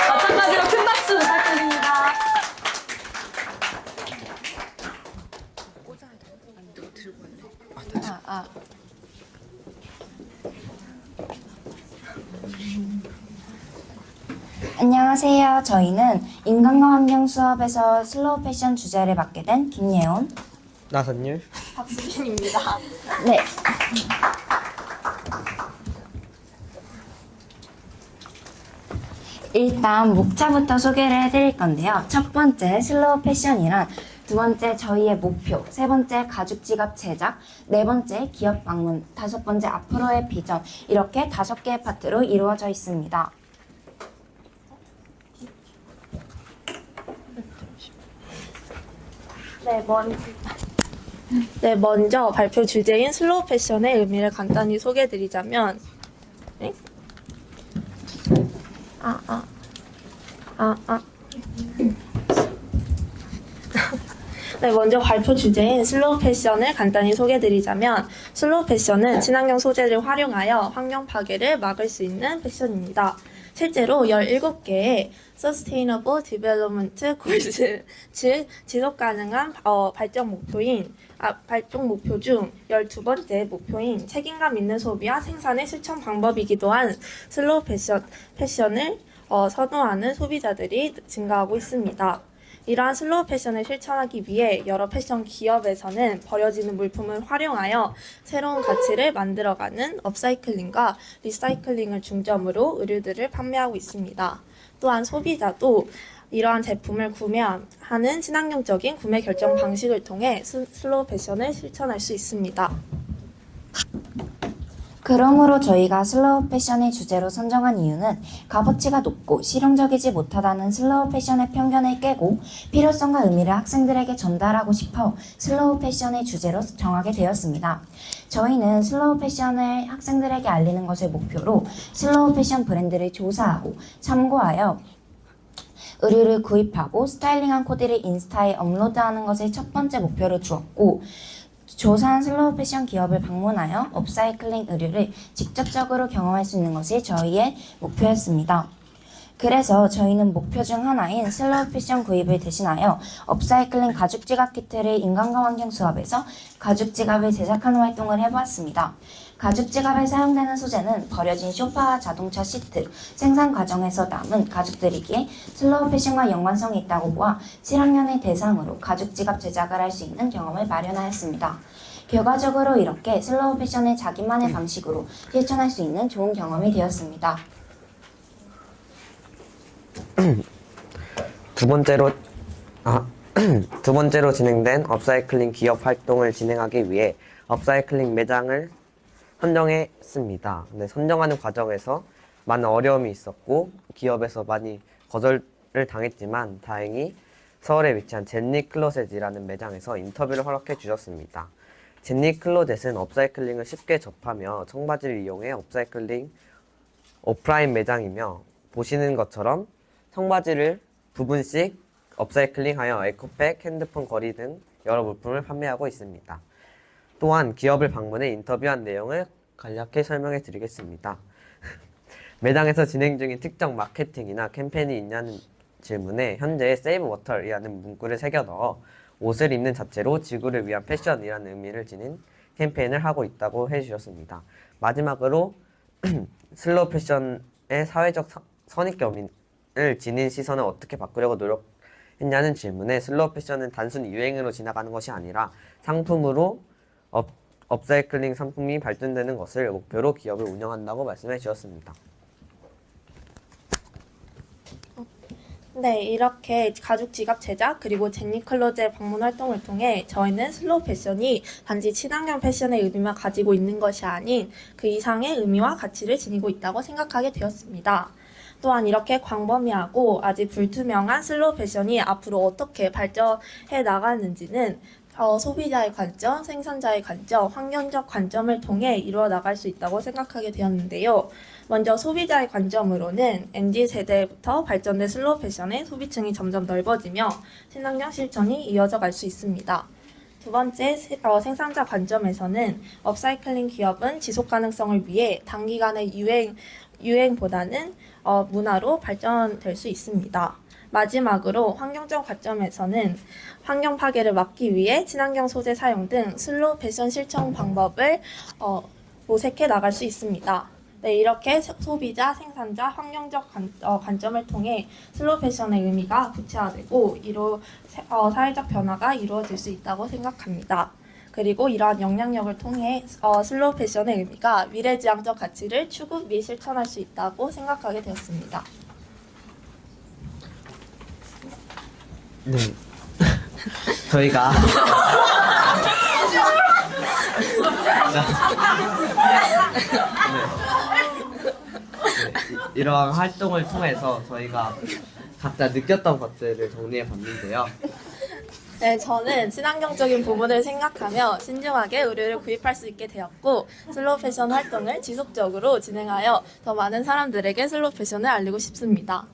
마찬가지로 큰 박수 부탁드립니다. 안녕하세요. 저희는 인간과 환경 수업에서 슬로우 패션 주제를 맡게 된 김예원, 나선율, 박수빈입니다. 네. 일단 목차부터 소개를 해드릴 건데요. 첫 번째 슬로우 패션이란, 두 번째 저희의 목표, 세 번째 가죽 지갑 제작, 네 번째 기업 방문, 다섯 번째 앞으로의 비전, 이렇게 5개의 파트로 이루어져 있습니다. 먼저 발표 주제인 슬로우 패션의 의미를 간단히 소개해드리자면 먼저 발표 주제인 슬로우 패션을 간단히 소개해드리자면 슬로우 패션은 친환경 소재를 활용하여 환경 파괴를 막을 수 있는 패션입니다. 실제로 17개의 Sustainable Development Goals, 즉 지속 가능한 발전 목표 중 12번째 목표인 책임감 있는 소비와 생산의 실천 방법이기도 한 슬로우 패션을 선호하는 소비자들이 증가하고 있습니다. 이러한 슬로우 패션을 실천하기 위해 여러 패션 기업에서는 버려지는 물품을 활용하여 새로운 가치를 만들어가는 업사이클링과 리사이클링을 중점으로 의류들을 판매하고 있습니다. 또한 소비자도 이러한 제품을 구매하는 친환경적인 구매 결정 방식을 통해 슬로우 패션을 실천할 수 있습니다. 그러므로 저희가 슬로우 패션의 주제로 선정한 이유는 값어치가 높고 실용적이지 못하다는 슬로우 패션의 편견을 깨고 필요성과 의미를 학생들에게 전달하고 싶어 슬로우 패션의 주제로 정하게 되었습니다. 저희는 슬로우 패션을 학생들에게 알리는 것을 목표로 슬로우 패션 브랜드를 조사하고 참고하여 의류를 구입하고 스타일링한 코디를 인스타에 업로드하는 것을 첫 번째 목표로 두었고, 조사한 슬로우 패션 기업을 방문하여 업사이클링 의류를 직접적으로 경험할 수 있는 것이 저희의 목표였습니다. 그래서 저희는 목표 중 하나인 슬로우 패션 구입을 대신하여 업사이클링 가죽 지갑 키트를 인간과 환경 수업에서 가죽 지갑을 제작하는 활동을 해보았습니다. 가죽 지갑에 사용되는 소재는 버려진 소파와 자동차 시트, 생산 과정에서 남은 가죽들이기에 슬로우 패션과 연관성이 있다고 보아 7학년을 대상으로 가죽 지갑 제작을 할 수 있는 경험을 마련하였습니다. 결과적으로 이렇게 슬로우 패션을 자기만의 방식으로 실천할 수 있는 좋은 경험이 되었습니다. 두 번째로 진행된 업사이클링 기업 활동을 진행하기 위해 업사이클링 매장을 선정했습니다. 근데 선정하는 과정에서 많은 어려움이 있었고 기업에서 많이 거절을 당했지만 다행히 서울에 위치한 젠니 클로젯이라는 매장에서 인터뷰를 허락해 주셨습니다. 젠니 클로젯은 업사이클링을 쉽게 접하며 청바지를 이용해 업사이클링 오프라인 매장이며 보시는 것처럼 청바지를 부분씩 업사이클링하여 에코백, 핸드폰 거리 등 여러 물품을 판매하고 있습니다. 또한 기업을 방문해 인터뷰한 내용을 간략히 설명해 드리겠습니다. 매장에서 진행 중인 특정 마케팅이나 캠페인이 있냐는 질문에 현재 Save Water이라는 문구를 새겨 넣어 옷을 입는 자체로 지구를 위한 패션이라는 의미를 지닌 캠페인을 하고 있다고 해주셨습니다. 마지막으로 슬로우 패션의 사회적 선입견을 지닌 시선을 어떻게 바꾸려고 노력했냐는 질문에 슬로우 패션은 단순히 유행으로 지나가는 것이 아니라 상품으로 업사이클링 상품이 발전되는 것을 목표로 기업을 운영한다고 말씀해 주셨습니다. 네, 이렇게 가죽 지갑 제작 그리고 젠니 클로젯 방문 활동을 통해 저희는 슬로우 패션이 단지 친환경 패션의 의미만 가지고 있는 것이 아닌 그 이상의 의미와 가치를 지니고 있다고 생각하게 되었습니다. 또한 이렇게 광범위하고 아직 불투명한 슬로우 패션이 앞으로 어떻게 발전해 나가는지는 소비자의 관점, 생산자의 관점, 환경적 관점을 통해 이루어 나갈 수 있다고 생각하게 되었는데요. 먼저 소비자의 관점으로는 MZ세대부터 발전된 슬로우 패션의 소비층이 점점 넓어지며 친환경 실천이 이어져 갈 수 있습니다. 두 번째, 생산자 관점에서는 업사이클링 기업은 지속 가능성을 위해 단기간의 유행보다는 문화로 발전될 수 있습니다. 마지막으로 환경적 관점에서는 환경 파괴를 막기 위해 친환경 소재 사용 등 슬로우 패션 실천 방법을 모색해 나갈 수 있습니다. 네, 이렇게 소비자, 생산자, 환경적 관점을 통해 슬로우 패션의 의미가 구체화되고 사회적 변화가 이루어질 수 있다고 생각합니다. 그리고 이러한 영향력을 통해 슬로우 패션의 의미가 미래지향적 가치를 추구 및 실천할 수 있다고 생각하게 되었습니다. 네. 저희가 이러한 활동을 통해서 저희가 각자 느꼈던 것들을 정리해 봤는데요. 네, 저는 친환경적인 부분을 생각하며 신중하게 의류를 구입할 수 있게 되었고 슬로우 패션 활동을 지속적으로 진행하여 더 많은 사람들에게 슬로우 패션을 알리고 싶습니다.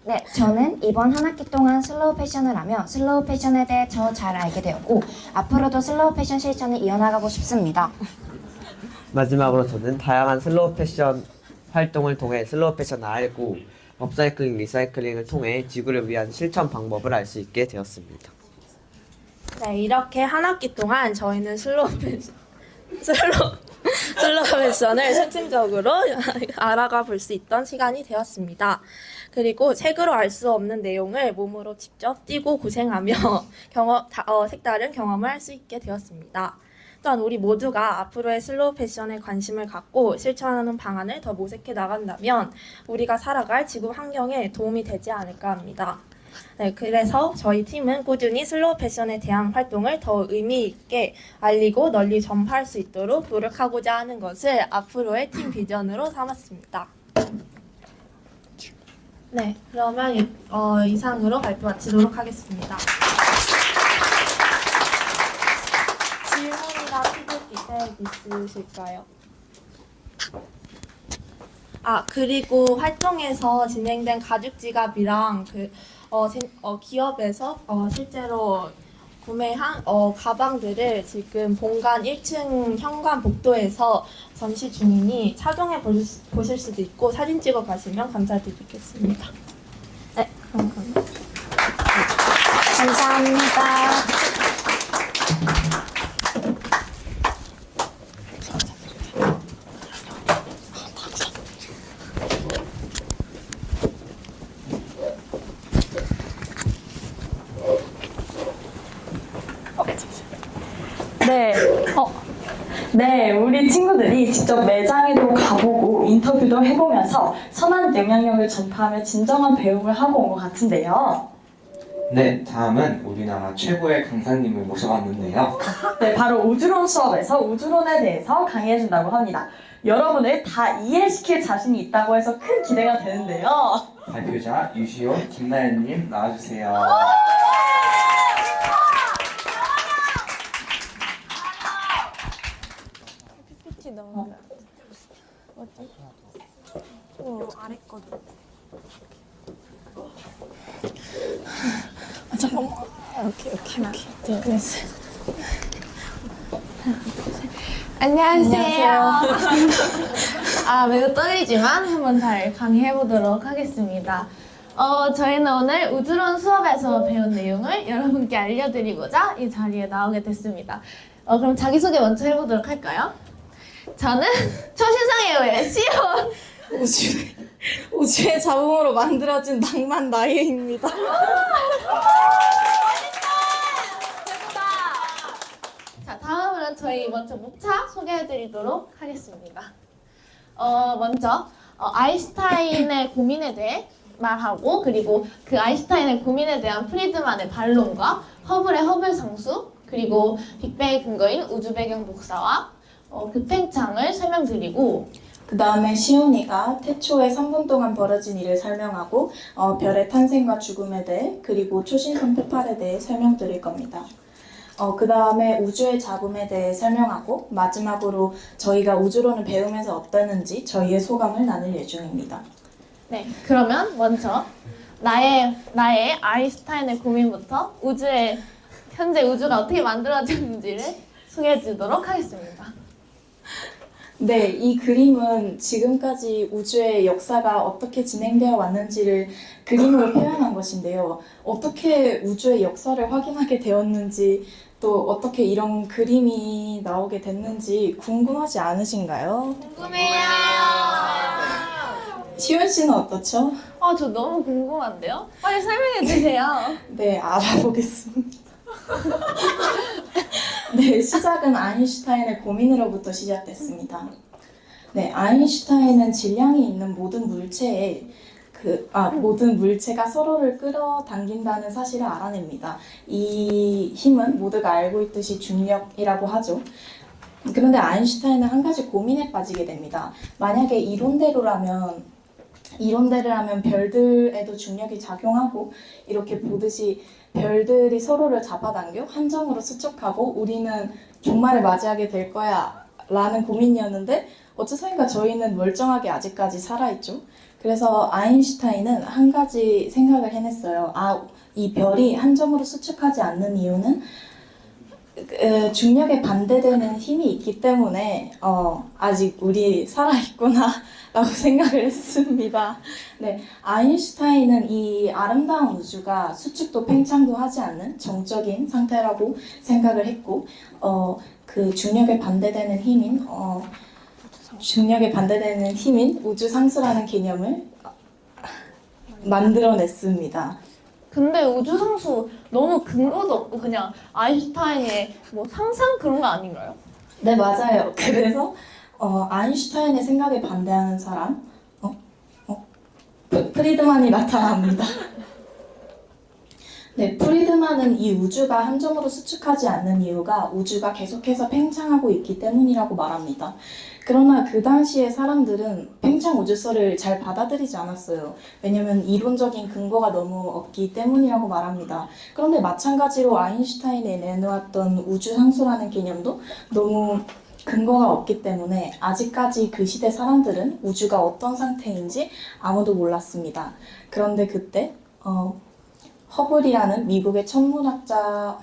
네, 저는 이번 한 학기 동안 슬로우 패션을 하며 슬로우 패션에 대해 더 잘 알게 되었고 앞으로도 슬로우 패션 실천을 이어나가고 싶습니다. 마지막으로 저는 다양한 슬로우 패션을 활동을 통해 슬로우 패션을 알고 업사이클링, 리사이클링을 통해 지구를 위한 실천 방법을 알 수 있게 되었습니다. 네, 이렇게 한 학기 동안 저희는 슬로우 패션을 심층적으로 알아가 볼 수 있던 시간이 되었습니다. 그리고 책으로 알 수 없는 내용을 몸으로 직접 뛰고 고생하며 색다른 경험을 할 수 있게 되었습니다. 또한 우리 모두가 앞으로의 슬로우 패션에 관심을 갖고 실천하는 방안을 더 모색해 나간다면 우리가 살아갈 지구 환경에 도움이 되지 않을까 합니다. 네, 그래서 저희 팀은 꾸준히 슬로우 패션에 대한 활동을 더 의미 있게 알리고 널리 전파할 수 있도록 노력하고자 하는 것을 앞으로의 팀 비전으로 삼았습니다. 네, 그러면 이상으로 발표 마치도록 하겠습니다. 질문이나 피드백 있으실까요? 그리고 활동에서 진행된 가죽 지갑이랑 기업에서 실제로 구매한 가방들을 지금 본관 1층 현관 복도에서 전시 중이니 착용해 보실 수도 있고 사진 찍어 가시면 감사드리겠습니다. 네, 그럼 감사합니다. 네, 우리 친구들이 직접 매장에도 가보고 인터뷰도 해보면서 선한 영향력을 전파하며 진정한 배움을 하고 온 것 같은데요. 네, 다음은 우리나라 최고의 강사님을 모셔봤는데요. 네, 바로 우주론 수업에서 우주론에 대해서 강의해준다고 합니다. 여러분을 다 이해시킬 자신이 있다고 해서 큰 기대가 되는데요. 발표자 유시호 김나연님 나와주세요. 안녕하세요. 매우 떨리지만 한번 잘 강의해보도록 하겠습니다. 저희는 오늘 우주론 수업에서 배운 내용을 여러분께 알려드리고자 이 자리에 나오게 됐습니다. 그럼 자기소개 먼저 해보도록 할까요? 저는 초신성의 의회 시온 우주의 자궁으로 만들어진 낭만 나이입니다. 자, 다음은 저희 먼저 목차 소개해드리도록 하겠습니다. 먼저 아인슈타인의 고민에 대해 말하고 그리고 그 아인슈타인의 고민에 대한 프리드만의 반론과 허블의 허블 상수 그리고 빅뱅의 근거인 우주 배경 복사와 그 팽창을 설명드리고 그 다음에 시온이가 태초에 3분 동안 벌어진 일을 설명하고 별의 탄생과 죽음에 대해 그리고 초신성 폭발에 대해 설명드릴 겁니다. 그 다음에 우주의 잡음에 대해 설명하고 마지막으로 저희가 우주론을 배우면서 어땠는지 저희의 소감을 나눌 예정입니다. 네, 그러면 먼저 나의 아인슈타인의 고민부터 현재 우주가 어떻게 만들어졌는지를 소개해 주도록 하겠습니다. 네, 이 그림은 지금까지 우주의 역사가 어떻게 진행되어 왔는지를 그림으로 표현한 것인데요. 어떻게 우주의 역사를 확인하게 되었는지 또 어떻게 이런 그림이 나오게 됐는지 궁금하지 않으신가요? 궁금해요. 시온 씨는 어떻죠? 저 너무 궁금한데요? 빨리 설명해 주세요. 네, 알아보겠습니다. 네, 시작은 아인슈타인의 고민으로부터 시작됐습니다. 네, 아인슈타인은 질량이 있는 모든 물체가 서로를 끌어당긴다는 사실을 알아냅니다. 이 힘은 모두가 알고 있듯이 중력이라고 하죠. 그런데 아인슈타인은 한 가지 고민에 빠지게 됩니다. 만약에 이론대로라면 별들에도 중력이 작용하고 이렇게 보듯이 별들이 서로를 잡아당겨 한 점으로 수축하고 우리는 종말을 맞이하게 될 거야 라는 고민이었는데 어쩌서인가 저희는 멀쩡하게 아직까지 살아있죠. 그래서 아인슈타인은 한 가지 생각을 해냈어요. 이 별이 한 점으로 수축하지 않는 이유는 중력에 반대되는 힘이 있기 때문에 아직 우리 살아있구나라고 생각을 했습니다. 네, 아인슈타인은 이 아름다운 우주가 수축도 팽창도 하지 않는 정적인 상태라고 생각을 했고 그 중력에 반대되는 힘인 우주 상수라는 개념을 만들어냈습니다. 근데 우주상수 너무 근거도 없고 그냥 아인슈타인의 뭐 상상 그런 거 아닌가요? 네, 맞아요. 그래서 아인슈타인의 생각에 반대하는 사람, 프리드만이 나타납니다. 네, 프리드만은 이 우주가 한 점으로 수축하지 않는 이유가 우주가 계속해서 팽창하고 있기 때문이라고 말합니다. 그러나 그 당시의 사람들은 팽창 우주설을 잘 받아들이지 않았어요. 왜냐하면 이론적인 근거가 너무 없기 때문이라고 말합니다. 그런데 마찬가지로 아인슈타인이 내놓았던 우주상수라는 개념도 너무 근거가 없기 때문에 아직까지 그 시대 사람들은 우주가 어떤 상태인지 아무도 몰랐습니다. 그런데 그때 허블이라는 미국의 천문학자가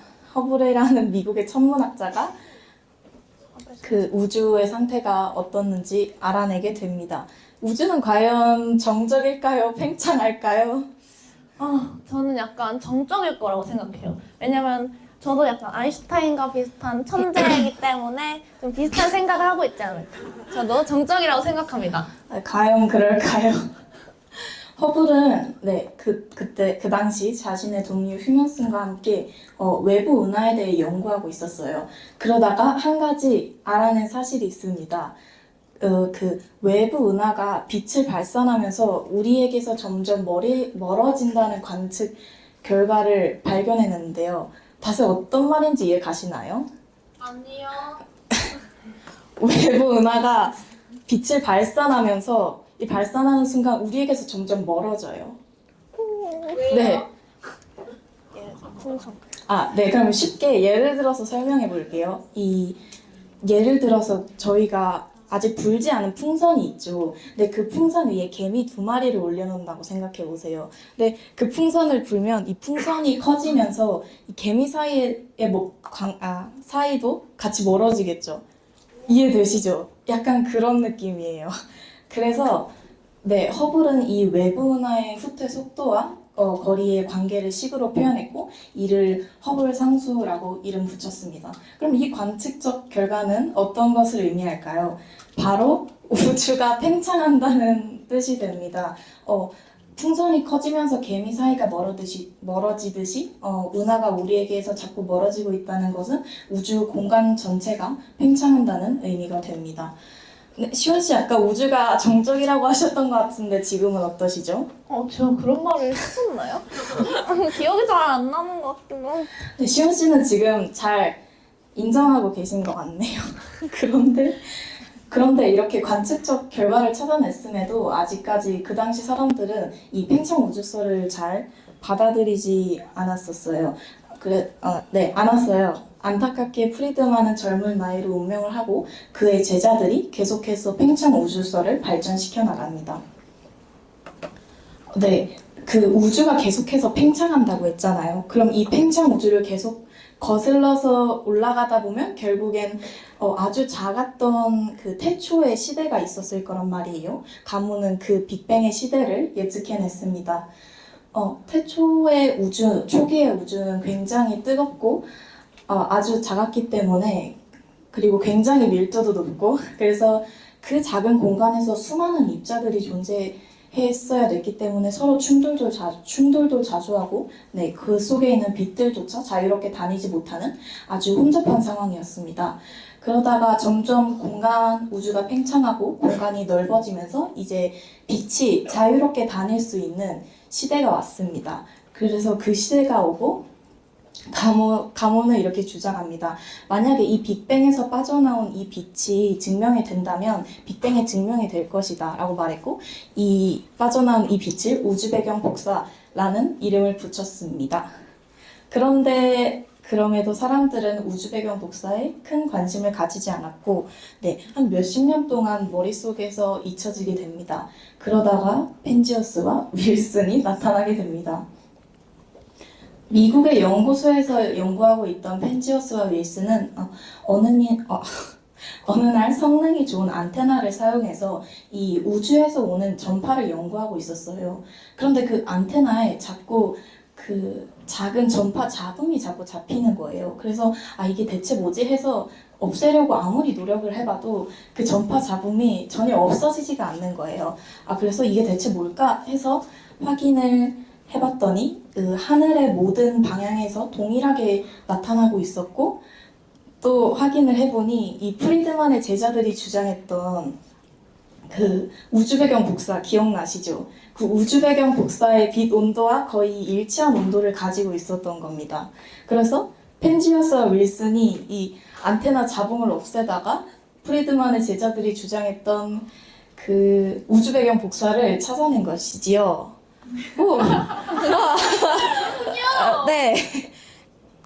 그 우주의 상태가 어떻는지 알아내게 됩니다. 우주는 과연 정적일까요? 팽창할까요? 저는 약간 정적일 거라고 생각해요. 왜냐면 저도 약간 아인슈타인과 비슷한 천재이기 때문에 좀 비슷한 생각을 하고 있지 않을까. 저도 정적이라고 생각합니다. 과연 그럴까요? 허블은 그때 그 당시 자신의 동료 휴먼슨과 함께 외부 은하에 대해 연구하고 있었어요. 그러다가 한 가지 알아낸 사실이 있습니다. 그 외부 은하가 빛을 발산하면서 우리에게서 점점 멀어진다는 관측 결과를 발견해냈는데요. 다시 어떤 말인지 이해 가시나요? 아니요. 외부 은하가 빛을 발산하면서 이 발산하는 순간 우리에게서 점점 멀어져요. 왜요? 네. 풍선. 네. 그럼 쉽게 예를 들어서 설명해 볼게요. 예를 들어서 저희가 아직 불지 않은 풍선이 있죠. 근데 그 풍선 위에 개미 2마리를 올려놓는다고 생각해 보세요. 근데 그 풍선을 불면 이 풍선이 커지면서 이 개미 사이의 사이도 같이 멀어지겠죠. 이해되시죠? 약간 그런 느낌이에요. 그래서 허블은 이 외부 은하의 후퇴 속도와 거리의 관계를 식으로 표현했고 이를 허블 상수라고 이름 붙였습니다. 그럼 이 관측적 결과는 어떤 것을 의미할까요? 바로 우주가 팽창한다는 뜻이 됩니다. 풍선이 커지면서 개미 사이가 멀어지듯이 은하가 우리에게서 자꾸 멀어지고 있다는 것은 우주 공간 전체가 팽창한다는 의미가 됩니다. 네, 시원 씨 아까 우주가 정적이라고 하셨던 것 같은데 지금은 어떠시죠? 제가 그런 말을 했었나요? 기억이 잘 안 나는 것 같기도 하고. 네, 시원 씨는 지금 잘 인정하고 계신 것 같네요. 그런데 이렇게 관측적 결과를 찾아냈음에도 아직까지 그 당시 사람들은 이 팽창 우주설을 잘 받아들이지 않았었어요. 않았어요. 안타깝게 프리드만은 젊은 나이로 운명을 하고 그의 제자들이 계속해서 팽창 우주설을 발전시켜 나갑니다. 네, 그 우주가 계속해서 팽창한다고 했잖아요. 그럼 이 팽창 우주를 계속 거슬러서 올라가다 보면 결국엔 아주 작았던 그 태초의 시대가 있었을 거란 말이에요. 가문은 그 빅뱅의 시대를 예측해냈습니다. 태초의 우주, 초기의 우주는 굉장히 뜨겁고 아주 작았기 때문에 그리고 굉장히 밀도도 높고 그래서 그 작은 공간에서 수많은 입자들이 존재했어야 됐기 때문에 서로 충돌도 자주 하고 그 속에 있는 빛들조차 자유롭게 다니지 못하는 아주 혼잡한 상황이었습니다. 그러다가 점점 우주가 팽창하고 공간이 넓어지면서 이제 빛이 자유롭게 다닐 수 있는 시대가 왔습니다. 그래서 그 시대가 오고 가문은 이렇게 주장합니다. 만약에 이 빅뱅에서 빠져나온 이 빛이 증명이 된다면 빅뱅의 증명이 될 것이다 라고 말했고 이 빠져나온 이 빛을 우주배경 복사라는 이름을 붙였습니다. 그럼에도 사람들은 우주배경 복사에 큰 관심을 가지지 않았고 한 몇십 년 동안 머릿속에서 잊혀지게 됩니다. 그러다가 펜지어스와 윌슨이 나타나게 됩니다. 미국의 연구소에서 연구하고 있던 펜지어스와 윌슨은 어느 날 성능이 좋은 안테나를 사용해서 이 우주에서 오는 전파를 연구하고 있었어요. 그런데 그 안테나에 자꾸 그 작은 전파 잡음이 자꾸 잡히는 거예요. 그래서 이게 대체 뭐지 해서 없애려고 아무리 노력을 해봐도 그 전파 잡음이 전혀 없어지지가 않는 거예요. 그래서 이게 대체 뭘까 해서 확인을 해봤더니 그 하늘의 모든 방향에서 동일하게 나타나고 있었고, 또 확인을 해보니 이 프리드만의 제자들이 주장했던 그 우주 배경 복사 기억나시죠? 그 우주 배경 복사의 빛 온도와 거의 일치한 온도를 가지고 있었던 겁니다. 그래서 펜지어스와 윌슨이 이 안테나 잡음을 없애다가 프리드만의 제자들이 주장했던 그 우주 배경 복사를 찾아낸 것이지요. 네.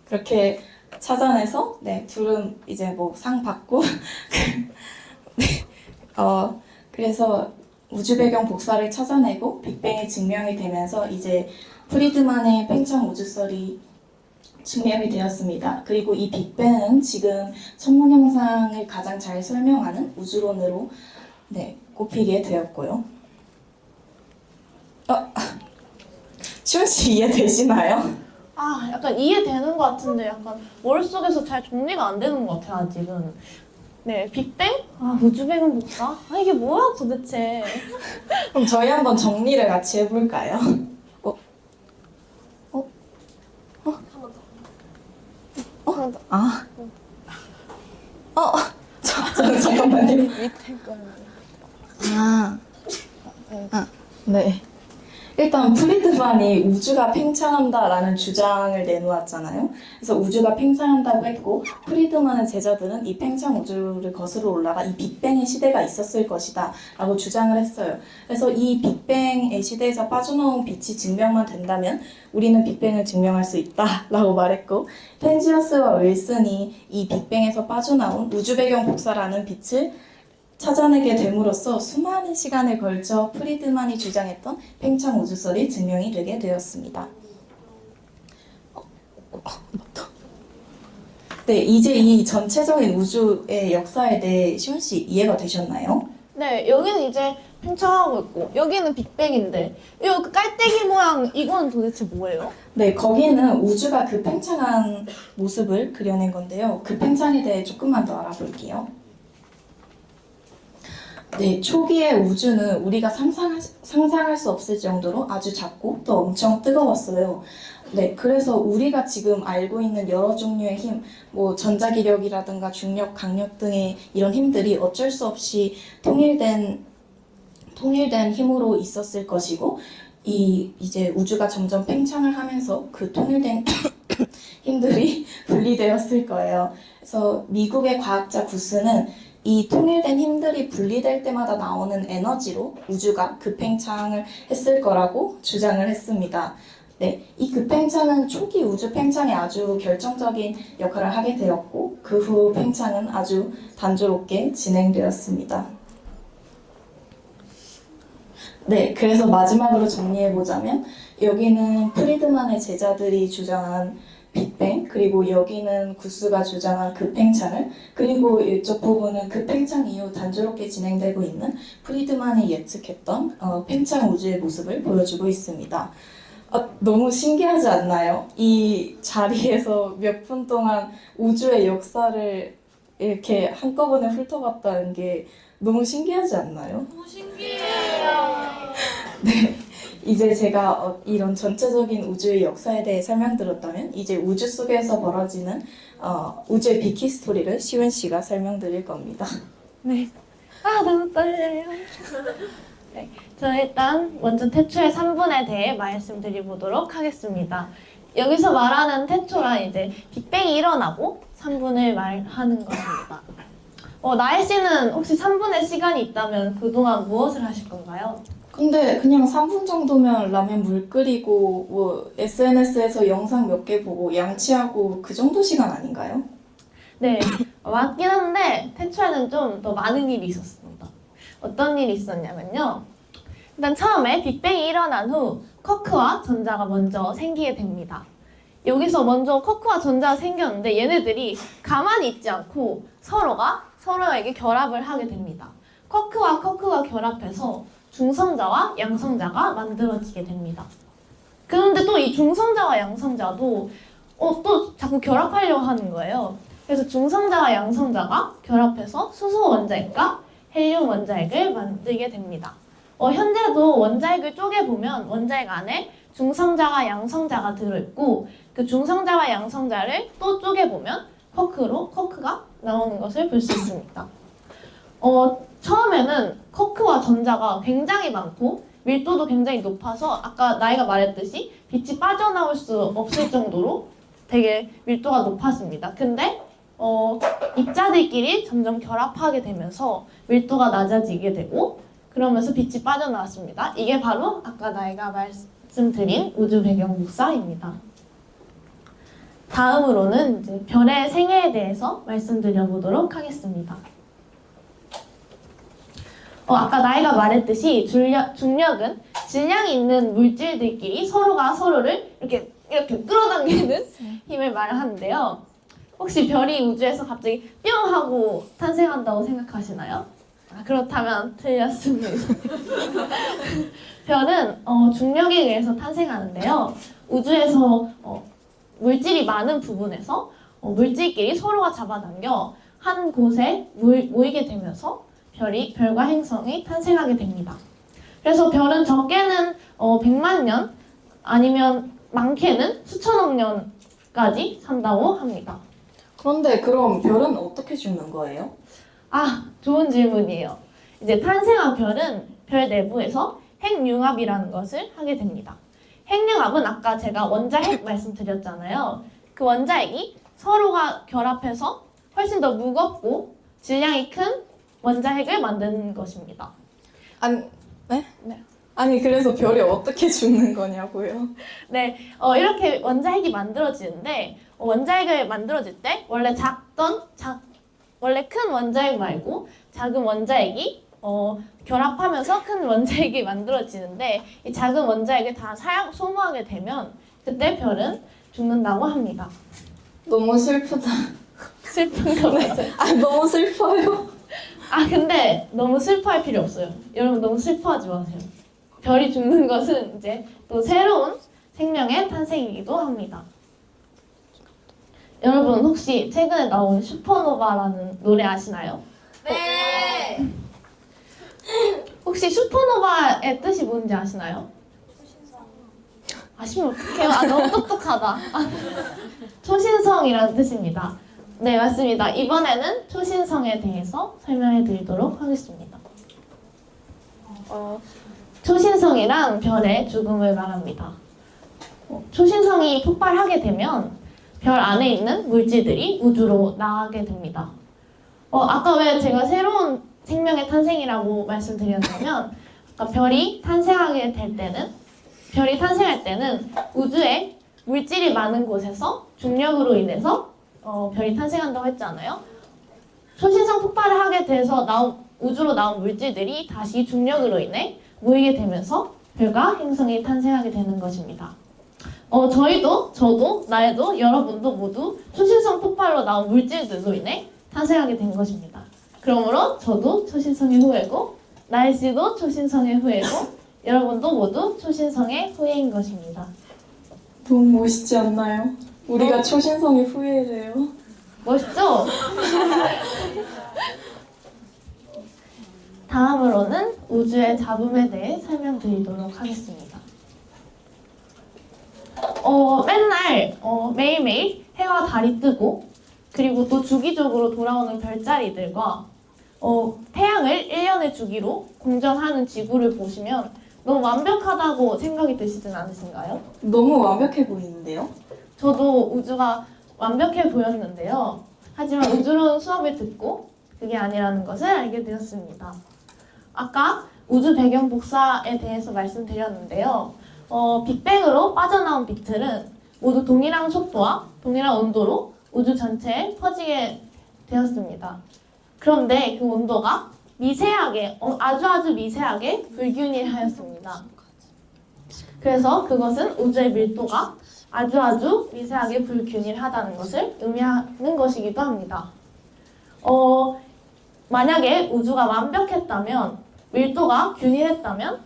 그렇게 찾아내서 둘은 이제 뭐 상 받고 그래서 우주 배경 복사를 찾아내고 빅뱅이 증명이 되면서 이제 프리드만의 팽창 우주설이 증명이 되었습니다. 그리고 이 빅뱅은 지금 천문 현상을 가장 잘 설명하는 우주론으로 꼽히게 되었고요. 시원 씨 이해되시나요? 약간 이해되는 것 같은데 약간 머릿속에서 잘 정리가 안 되는 것 같아요, 아직은. 네, 빅뱅? 우주 배경 복사? 이게 뭐야 도대체. 그럼 저희 한번 정리를 같이 해볼까요? 잠깐만요. 밑에 거. 네. 일단 프리드만이 우주가 팽창한다라는 주장을 내놓았잖아요. 그래서 우주가 팽창한다고 했고, 프리드만의 제자들은 이 팽창 우주를 거슬러 올라가 이 빅뱅의 시대가 있었을 것이다 라고 주장을 했어요. 그래서 이 빅뱅의 시대에서 빠져나온 빛이 증명만 된다면 우리는 빅뱅을 증명할 수 있다 라고 말했고, 펜지어스와 윌슨이 이 빅뱅에서 빠져나온 우주 배경 복사라는 빛을 찾아내게 됨으로써 수많은 시간에 걸쳐 프리드만이 주장했던 팽창 우주설이 증명이 되게 되었습니다. 네, 이제 이 전체적인 우주의 역사에 대해 시훈 씨 이해가 되셨나요? 네, 여기는 이제 팽창하고 있고 여기는 빅뱅인데 이 깔때기 모양 이건 도대체 뭐예요? 네, 거기는 우주가 그 팽창한 모습을 그려낸 건데요. 그 팽창에 대해 조금만 더 알아볼게요. 네, 초기의 우주는 우리가 상상할 수 없을 정도로 아주 작고 또 엄청 뜨거웠어요. 네, 그래서 우리가 지금 알고 있는 여러 종류의 힘, 뭐 전자기력이라든가 중력, 강력 등의 이런 힘들이 어쩔 수 없이 통일된 힘으로 있었을 것이고, 이제 우주가 점점 팽창을 하면서 그 통일된 힘들이 분리되었을 거예요. 그래서 미국의 과학자 구스는 이 통일된 힘들이 분리될 때마다 나오는 에너지로 우주가 급팽창을 했을 거라고 주장을 했습니다. 네, 이 급팽창은 초기 우주 팽창에 아주 결정적인 역할을 하게 되었고, 그 후 팽창은 아주 단조롭게 진행되었습니다. 네, 그래서 마지막으로 정리해보자면 여기는 프리드만의 제자들이 주장한 빅뱅, 그리고 여기는 구스가 주장한 급팽창을, 그리고 이쪽 부분은 급팽창 이후 단조롭게 진행되고 있는 프리드만이 예측했던 팽창 우주의 모습을 보여주고 있습니다. 너무 신기하지 않나요? 이 자리에서 몇 분 동안 우주의 역사를 이렇게 한꺼번에 훑어봤다는 게 너무 신기하지 않나요? 너무 신기해요. 네. 이제 제가 이런 전체적인 우주의 역사에 대해 설명드렸다면 이제 우주 속에서 벌어지는 우주의 빅히스토리를 시원 씨가 설명드릴 겁니다. 네. 너무 떨려요. 네, 저 일단 먼저 태초의 3분에 대해 말씀드려보도록 하겠습니다. 여기서 말하는 태초란 이제 빅뱅이 일어나고 3분을 말하는 것입니다. 나혜 씨는 혹시 3분의 시간이 있다면 그동안 무엇을 하실 건가요? 근데 그냥 3분 정도면 라면 물 끓이고 뭐 SNS에서 영상 몇 개 보고 양치하고 그 정도 시간 아닌가요? 네, 맞긴 한데 태초에는 좀 더 많은 일이 있었습니다. 어떤 일이 있었냐면요. 일단 처음에 빅뱅이 일어난 후 쿼크와 전자가 먼저 생기게 됩니다. 여기서 먼저 쿼크와 전자가 생겼는데 얘네들이 가만히 있지 않고 서로가 서로에게 결합을 하게 됩니다. 쿼크와 쿼크가 결합해서 중성자와 양성자가 만들어지게 됩니다. 그런데 또 이 중성자와 양성자도 또 자꾸 결합하려고 하는 거예요. 그래서 중성자와 양성자가 결합해서 수소 원자핵과 헬륨 원자핵을 만들게 됩니다. 현재도 원자핵을 쪼개보면 원자핵 안에 중성자와 양성자가 들어있고 그 중성자와 양성자를 또 쪼개보면 쿼크가 나오는 것을 볼 수 있습니다. 처음에는 쿼크와 전자가 굉장히 많고 밀도도 굉장히 높아서 아까 나이가 말했듯이 빛이 빠져나올 수 없을 정도로 되게 밀도가 높았습니다. 근데 입자들끼리 점점 결합하게 되면서 밀도가 낮아지게 되고 그러면서 빛이 빠져나왔습니다. 이게 바로 아까 나이가 말씀드린 우주 배경 복사입니다. 다음으로는 이제 별의 생애에 대해서 말씀드려 보도록 하겠습니다. 아까 나이가 말했듯이 중력은 질량이 있는 물질들끼리 서로가 서로를 이렇게 끌어당기는 힘을 말하는데요. 혹시 별이 우주에서 갑자기 뿅 하고 탄생한다고 생각하시나요? 그렇다면 틀렸습니다. 별은 중력에 의해서 탄생하는데요. 우주에서 물질이 많은 부분에서 물질끼리 서로가 잡아당겨 한 곳에 모이게 되면서 별과 행성이 탄생하게 됩니다. 그래서 별은 적게는 100만 년 아니면 많게는 수천억 년까지 산다고 합니다. 그런데 그럼 별은 어떻게 죽는 거예요? 좋은 질문이에요. 이제 탄생한 별은 별 내부에서 핵융합이라는 것을 하게 됩니다. 핵융합은 아까 제가 원자핵 말씀드렸잖아요. 그 원자핵이 서로가 결합해서 훨씬 더 무겁고 질량이 큰 원자핵을 만드는 것입니다. 아니 그래서 별이 어떻게 죽는 거냐고요? 네, 이렇게 원자핵이 만들어지는데 원자핵을 만들어질 때 원래 원래 큰 원자핵 말고 작은 원자핵이 결합하면서 큰 원자핵이 만들어지는데 이 작은 원자핵을 다 소모하게 되면 그때 별은 죽는다고 합니다. 너무 슬프다. 슬픈 거 맞아요? 너무 슬퍼요. 근데 너무 슬퍼할 필요 없어요. 여러분 너무 슬퍼하지 마세요. 별이 죽는 것은 이제 또 새로운 생명의 탄생이기도 합니다. 여러분 혹시 최근에 나온 슈퍼노바라는 노래 아시나요? 네. 혹시 슈퍼노바의 뜻이 뭔지 아시나요? 아시면 어떡해요? 너무 똑똑하다. 초신성이라는 뜻입니다. 네, 맞습니다. 이번에는 초신성에 대해서 설명해 드리도록 하겠습니다. 초신성이란 별의 죽음을 말합니다. 초신성이 폭발하게 되면 별 안에 있는 물질들이 우주로 나가게 됩니다. 아까 왜 제가 새로운 생명의 탄생이라고 말씀드렸냐면 별이 탄생할 때는 우주에 물질이 많은 곳에서 중력으로 인해서 별이 탄생한다고 했잖아요. 초신성 폭발을 하게 돼서 우주로 나온 물질들이 다시 중력으로 인해 모이게 되면서 별과 행성이 탄생하게 되는 것입니다. 저도, 나에도, 여러분도 모두 초신성 폭발로 나온 물질들로 인해 탄생하게 된 것입니다. 그러므로 저도 초신성의 후예고, 나혜씨도 초신성의 후예고, 여러분도 모두 초신성의 후예인 것입니다. 너무 멋있지 않나요? 우리가 초신성의 후예래요. 멋있죠? 다음으로는 우주의 잡음에 대해 설명드리도록 하겠습니다. 매일매일 해와 달이 뜨고 그리고 또 주기적으로 돌아오는 별자리들과 태양을 1년의 주기로 공전하는 지구를 보시면 너무 완벽하다고 생각이 드시진 않으신가요? 너무 완벽해 보이는데요? 저도 우주가 완벽해 보였는데요. 하지만 우주론 수업을 듣고 그게 아니라는 것을 알게 되었습니다. 아까 우주 배경 복사에 대해서 말씀드렸는데요. 빅뱅으로 빠져나온 빛들은 모두 동일한 속도와 동일한 온도로 우주 전체에 퍼지게 되었습니다. 그런데 그 온도가 미세하게, 아주 미세하게 불균일하였습니다. 그래서 그것은 우주의 밀도가 아주 미세하게 불균일하다는 것을 의미하는 것이기도 합니다. 만약에 우주가 완벽했다면, 밀도가 균일했다면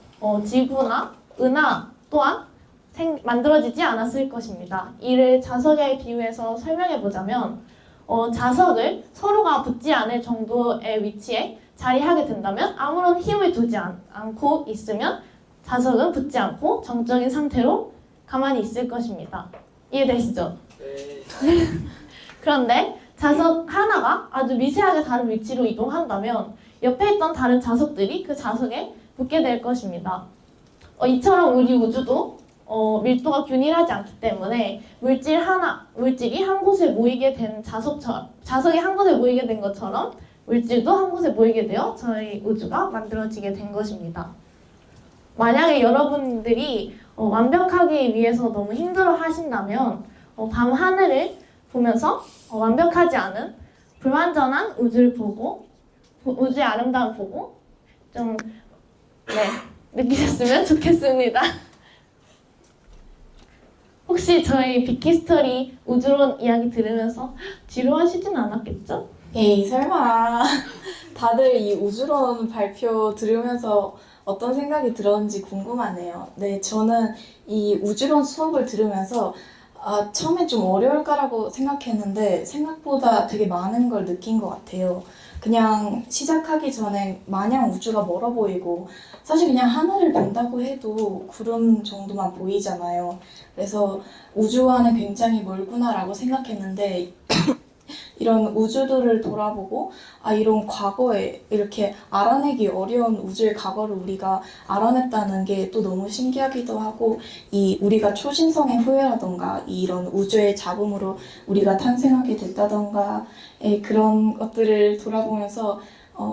지구나 은하 또한 만들어지지 않았을 것입니다. 이를 자석에 비유해서 설명해 보자면 자석을 서로가 붙지 않을 정도의 위치에 자리하게 된다면 아무런 힘을 두지 않고 있으면 자석은 붙지 않고 정적인 상태로 가만히 있을 것입니다. 이해되시죠? 네. 그런데 자석 하나가 아주 미세하게 다른 위치로 이동한다면 옆에 있던 다른 자석들이 그 자석에 붙게 될 것입니다. 이처럼 우리 우주도 밀도가 균일하지 않기 때문에 물질이 한 곳에 모이게 된 자석이 한 곳에 모이게 된 것처럼 물질도 한 곳에 모이게 되어 저희 우주가 만들어지게 된 것입니다. 만약에 여러분들이 완벽하기 위해서 너무 힘들어 하신다면 밤 하늘을 보면서 완벽하지 않은 불완전한 우주를 보고 우주의 아름다움을 보고 좀 느끼셨으면 좋겠습니다. 혹시 저희 비키스토리 우주론 이야기 들으면서 지루하시진 않았겠죠? 에이 설마. 다들 이 우주론 발표 들으면서 어떤 생각이 들었는지 궁금하네요. 네, 저는 이 우주론 수업을 들으면서 처음에 좀 어려울 거라고 생각했는데 생각보다 되게 많은 걸 느낀 것 같아요. 그냥 시작하기 전에 마냥 우주가 멀어 보이고 사실 그냥 하늘을 본다고 해도 구름 정도만 보이잖아요. 그래서 우주와는 굉장히 멀구나라고 생각했는데 이런 우주들을 돌아보고 이런 과거에 이렇게 알아내기 어려운 우주의 과거를 우리가 알아냈다는 게 또 너무 신기하기도 하고 이 우리가 초신성의 후예라던가 이런 우주의 잡음으로 우리가 탄생하게 됐다던가 그런 것들을 돌아보면서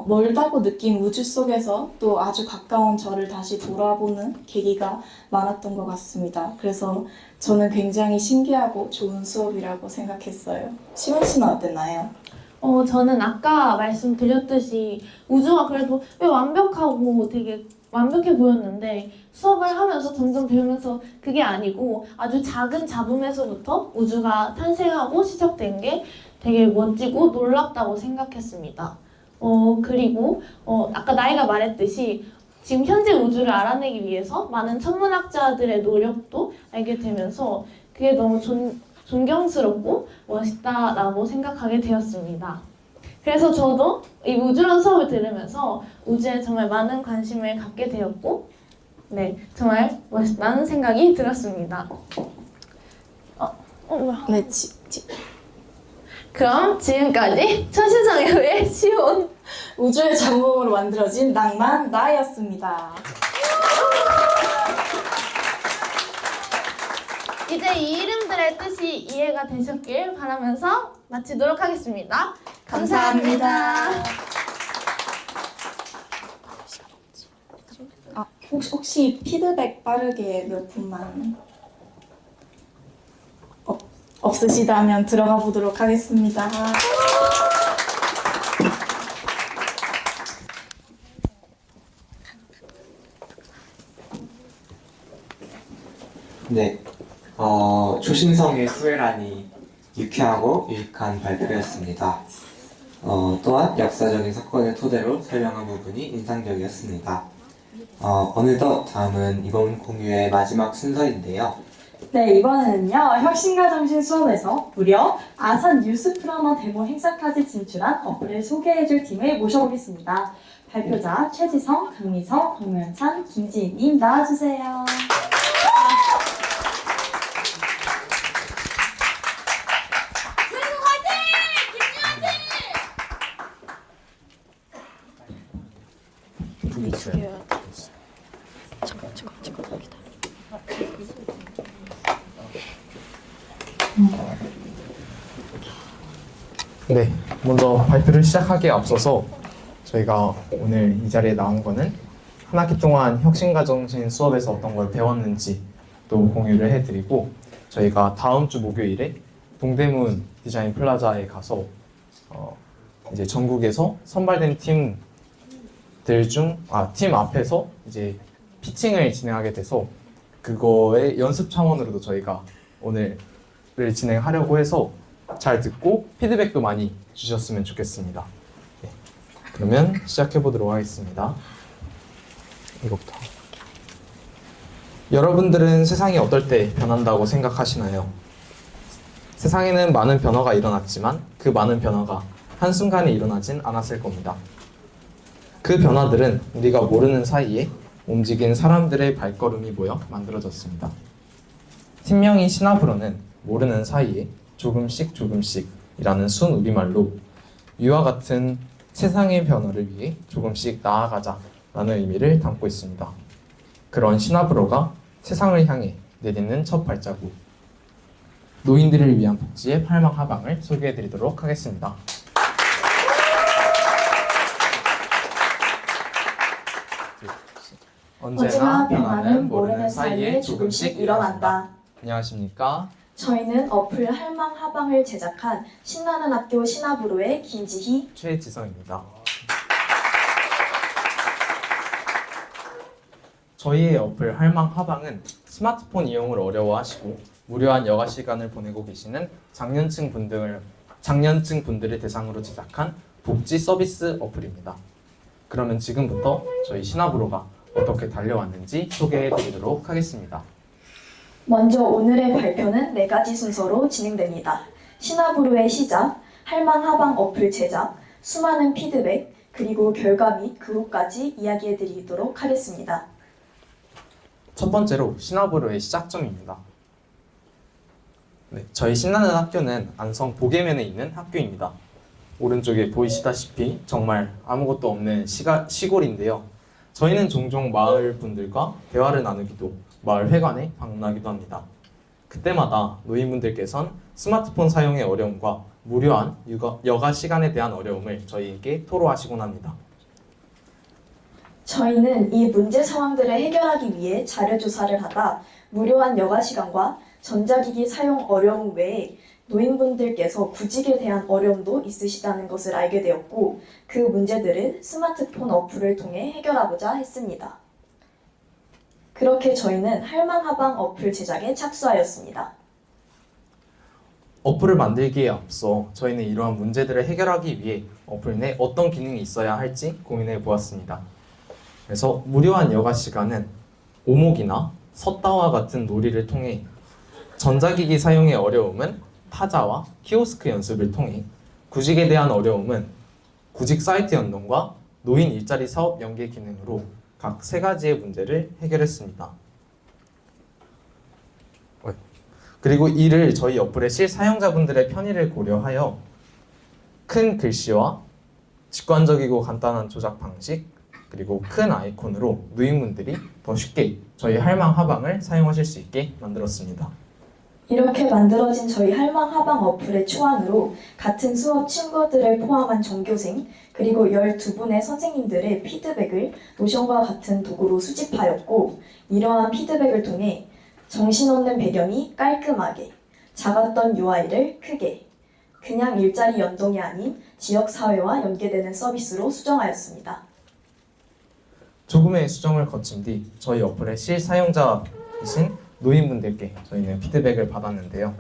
멀다고 느낀 우주 속에서 또 아주 가까운 저를 다시 돌아보는 계기가 많았던 것 같습니다. 그래서 저는 굉장히 신기하고 좋은 수업이라고 생각했어요. 시원 씨는 어땠나요? 저는 아까 말씀드렸듯이 우주가 그래도 왜 완벽하고 되게 완벽해 보였는데 수업을 하면서 점점 배우면서 그게 아니고 아주 작은 잡음에서부터 우주가 탄생하고 시작된 게 되게 멋지고 놀랍다고 생각했습니다. 그리고 아까 나이가 말했듯이 지금 현재 우주를 알아내기 위해서 많은 천문학자들의 노력도 알게 되면서 그게 너무 존경스럽고 멋있다라고 생각하게 되었습니다. 그래서 저도 이 우주론 수업을 들으면서 우주에 정말 많은 관심을 갖게 되었고 정말 멋있다는 생각이 들었습니다. 뭐야? 네, 그럼 지금까지 초신성에 의해 시온 우주의 잡음으로 만들어진 낭만 나였습니다. 이제 이 이름들의 뜻이 이해가 되셨길 바라면서 마치도록 하겠습니다. 감사합니다. 혹시 피드백 빠르게 몇 분만 없으시다면 들어가 보도록 하겠습니다. 네, 초신성의 후예라니 유쾌하고 유익한 발표였습니다. 또한 역사적인 사건을 토대로 설명한 부분이 인상적이었습니다. 어느덧 다음은 이번 공유의 마지막 순서인데요. 네, 이번에는요, 혁신가정신 수업에서 무려 아산 뉴스 프라머 데모 행사까지 진출한 어플을 소개해줄 팀을 모셔보겠습니다. 발표자 최지성, 강미서, 권우현찬, 김지희님 나와주세요. 네, 먼저 발표를 시작하기에 앞서서 저희가 오늘 이 자리에 나온 거는 한 학기 동안 혁신가정신 수업에서 어떤 걸 배웠는지 또 공유를 해드리고 저희가 다음 주 목요일에 동대문 디자인 플라자에 가서 이제 전국에서 선발된 팀들 중 팀 앞에서 이제 피칭을 진행하게 돼서 그거의 연습 차원으로도 저희가 오늘을 진행하려고 해서 잘 듣고 피드백도 많이 주셨으면 좋겠습니다. 네. 그러면 시작해 보도록 하겠습니다. 이거부터. 여러분들은 세상이 어떨 때 변한다고 생각하시나요? 세상에는 많은 변화가 일어났지만 그 많은 변화가 한순간에 일어나진 않았을 겁니다. 그 변화들은 우리가 모르는 사이에 움직인 사람들의 발걸음이 모여 만들어졌습니다. 팀명인 시나브로는 모르는 사이에 조금씩 조금씩이라는 순 우리말로 위와 같은 세상의 변화를 위해 조금씩 나아가자라는 의미를 담고 있습니다. 그런 시나브로가 세상을 향해 내딛는 첫 발자국, 노인들을 위한 복지의 팔망하방을 소개해드리도록 하겠습니다. 언제나 변화는 모르는 사이에 조금씩 일어난다. 안녕하십니까? 저희는 어플 할망하방을 제작한 신나는 학교 시나브로의 김지희, 최지성입니다. 저희의 어플 할망하방은 스마트폰 이용을 어려워하시고 무료한 여가 시간을 보내고 계시는 장년층 분들을 대상으로 제작한 복지 서비스 어플입니다. 그러면 지금부터 저희 시나브로가 어떻게 달려왔는지 소개해드리도록 하겠습니다. 먼저 오늘의 발표는 4가지 순서로 진행됩니다. 시나브로의 시작, 할망하방 어플 제작, 수많은 피드백, 그리고 결과 및 그 후까지 이야기해드리도록 하겠습니다. 첫 번째로 시나브로의 시작점입니다. 네, 저희 신나는 학교는 안성 보계면에 있는 학교입니다. 오른쪽에 보이시다시피 정말 아무것도 없는 시골인데요. 저희는 종종 마을 분들과 대화를 나누기도, 마을 회관에 방문하기도 합니다. 그때마다 노인분들께선 스마트폰 사용의 어려움과 무료한 여가 시간에 대한 어려움을 저희에게 토로하시곤 합니다. 저희는 이 문제 상황들을 해결하기 위해 자료 조사를 하다 무료한 여가 시간과 전자기기 사용 어려움 외에 노인분들께서 구직에 대한 어려움도 있으시다는 것을 알게 되었고 그 문제들을 스마트폰 어플을 통해 해결하고자 했습니다. 그렇게 저희는 할망하방 어플 제작에 착수하였습니다. 어플을 만들기에 앞서 저희는 이러한 문제들을 해결하기 위해 어플 내 어떤 기능이 있어야 할지 고민해 보았습니다. 그래서 무료한 여가 시간은 오목이나 섰다와 같은 놀이를 통해, 전자기기 사용의 어려움은 타자와 키오스크 연습을 통해, 구직에 대한 어려움은 구직 사이트 연동과 노인 일자리 사업 연계 기능으로 각 3가지의 문제를 해결했습니다. 그리고 이를 저희 어플의 실사용자분들의 편의를 고려하여 큰 글씨와 직관적이고 간단한 조작 방식, 그리고 큰 아이콘으로 노인분들이 더 쉽게 저희 할망하방을 사용하실 수 있게 만들었습니다. 이렇게 만들어진 저희 할망하방 어플의 초안으로 같은 수업 친구들을 포함한 전교생 그리고 12분의 선생님들의 피드백을 노션과 같은 도구로 수집하였고, 이러한 피드백을 통해 정신없는 배경이 깔끔하게, 작았던 UI를 크게, 그냥 일자리 연동이 아닌 지역사회와 연계되는 서비스로 수정하였습니다. 조금의 수정을 거친 뒤 저희 어플의 실사용자이신 노인분들께 저희는 피드백을 받았는데요.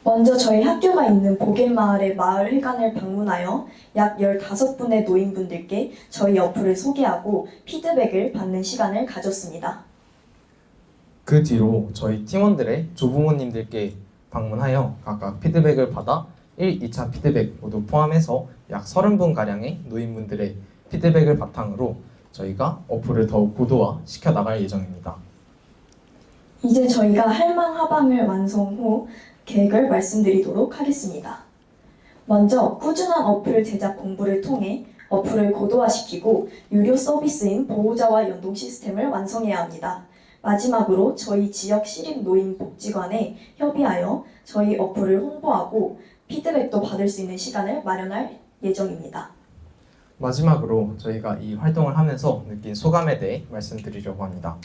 먼저 저희 학교가 있는 보겐마을의 마을회관을 방문하여 약 15분의 노인분들께 저희 어플을 소개하고 피드백을 받는 시간을 가졌습니다. 그 뒤로 저희 팀원들의 조부모님들께 방문하여 각각 피드백을 받아 1, 2차 피드백 모두 포함해서 약 30분가량의 노인분들의 피드백을 바탕으로 저희가 어플을 더욱 고도화 시켜 나갈 예정입니다. 이제 저희가 할망하방을 완성 후 계획을 말씀드리도록 하겠습니다. 먼저 꾸준한 어플 제작 공부를 통해 어플을 고도화시키고 유료 서비스인 보호자와 연동 시스템을 완성해야 합니다. 마지막으로 저희 지역 시립노인복지관에 협의하여 저희 어플을 홍보하고 피드백도 받을 수 있는 시간을 마련할 예정입니다. 마지막으로 저희가 이 활동을 하면서 느낀 소감에 대해 말씀드리려고 합니다.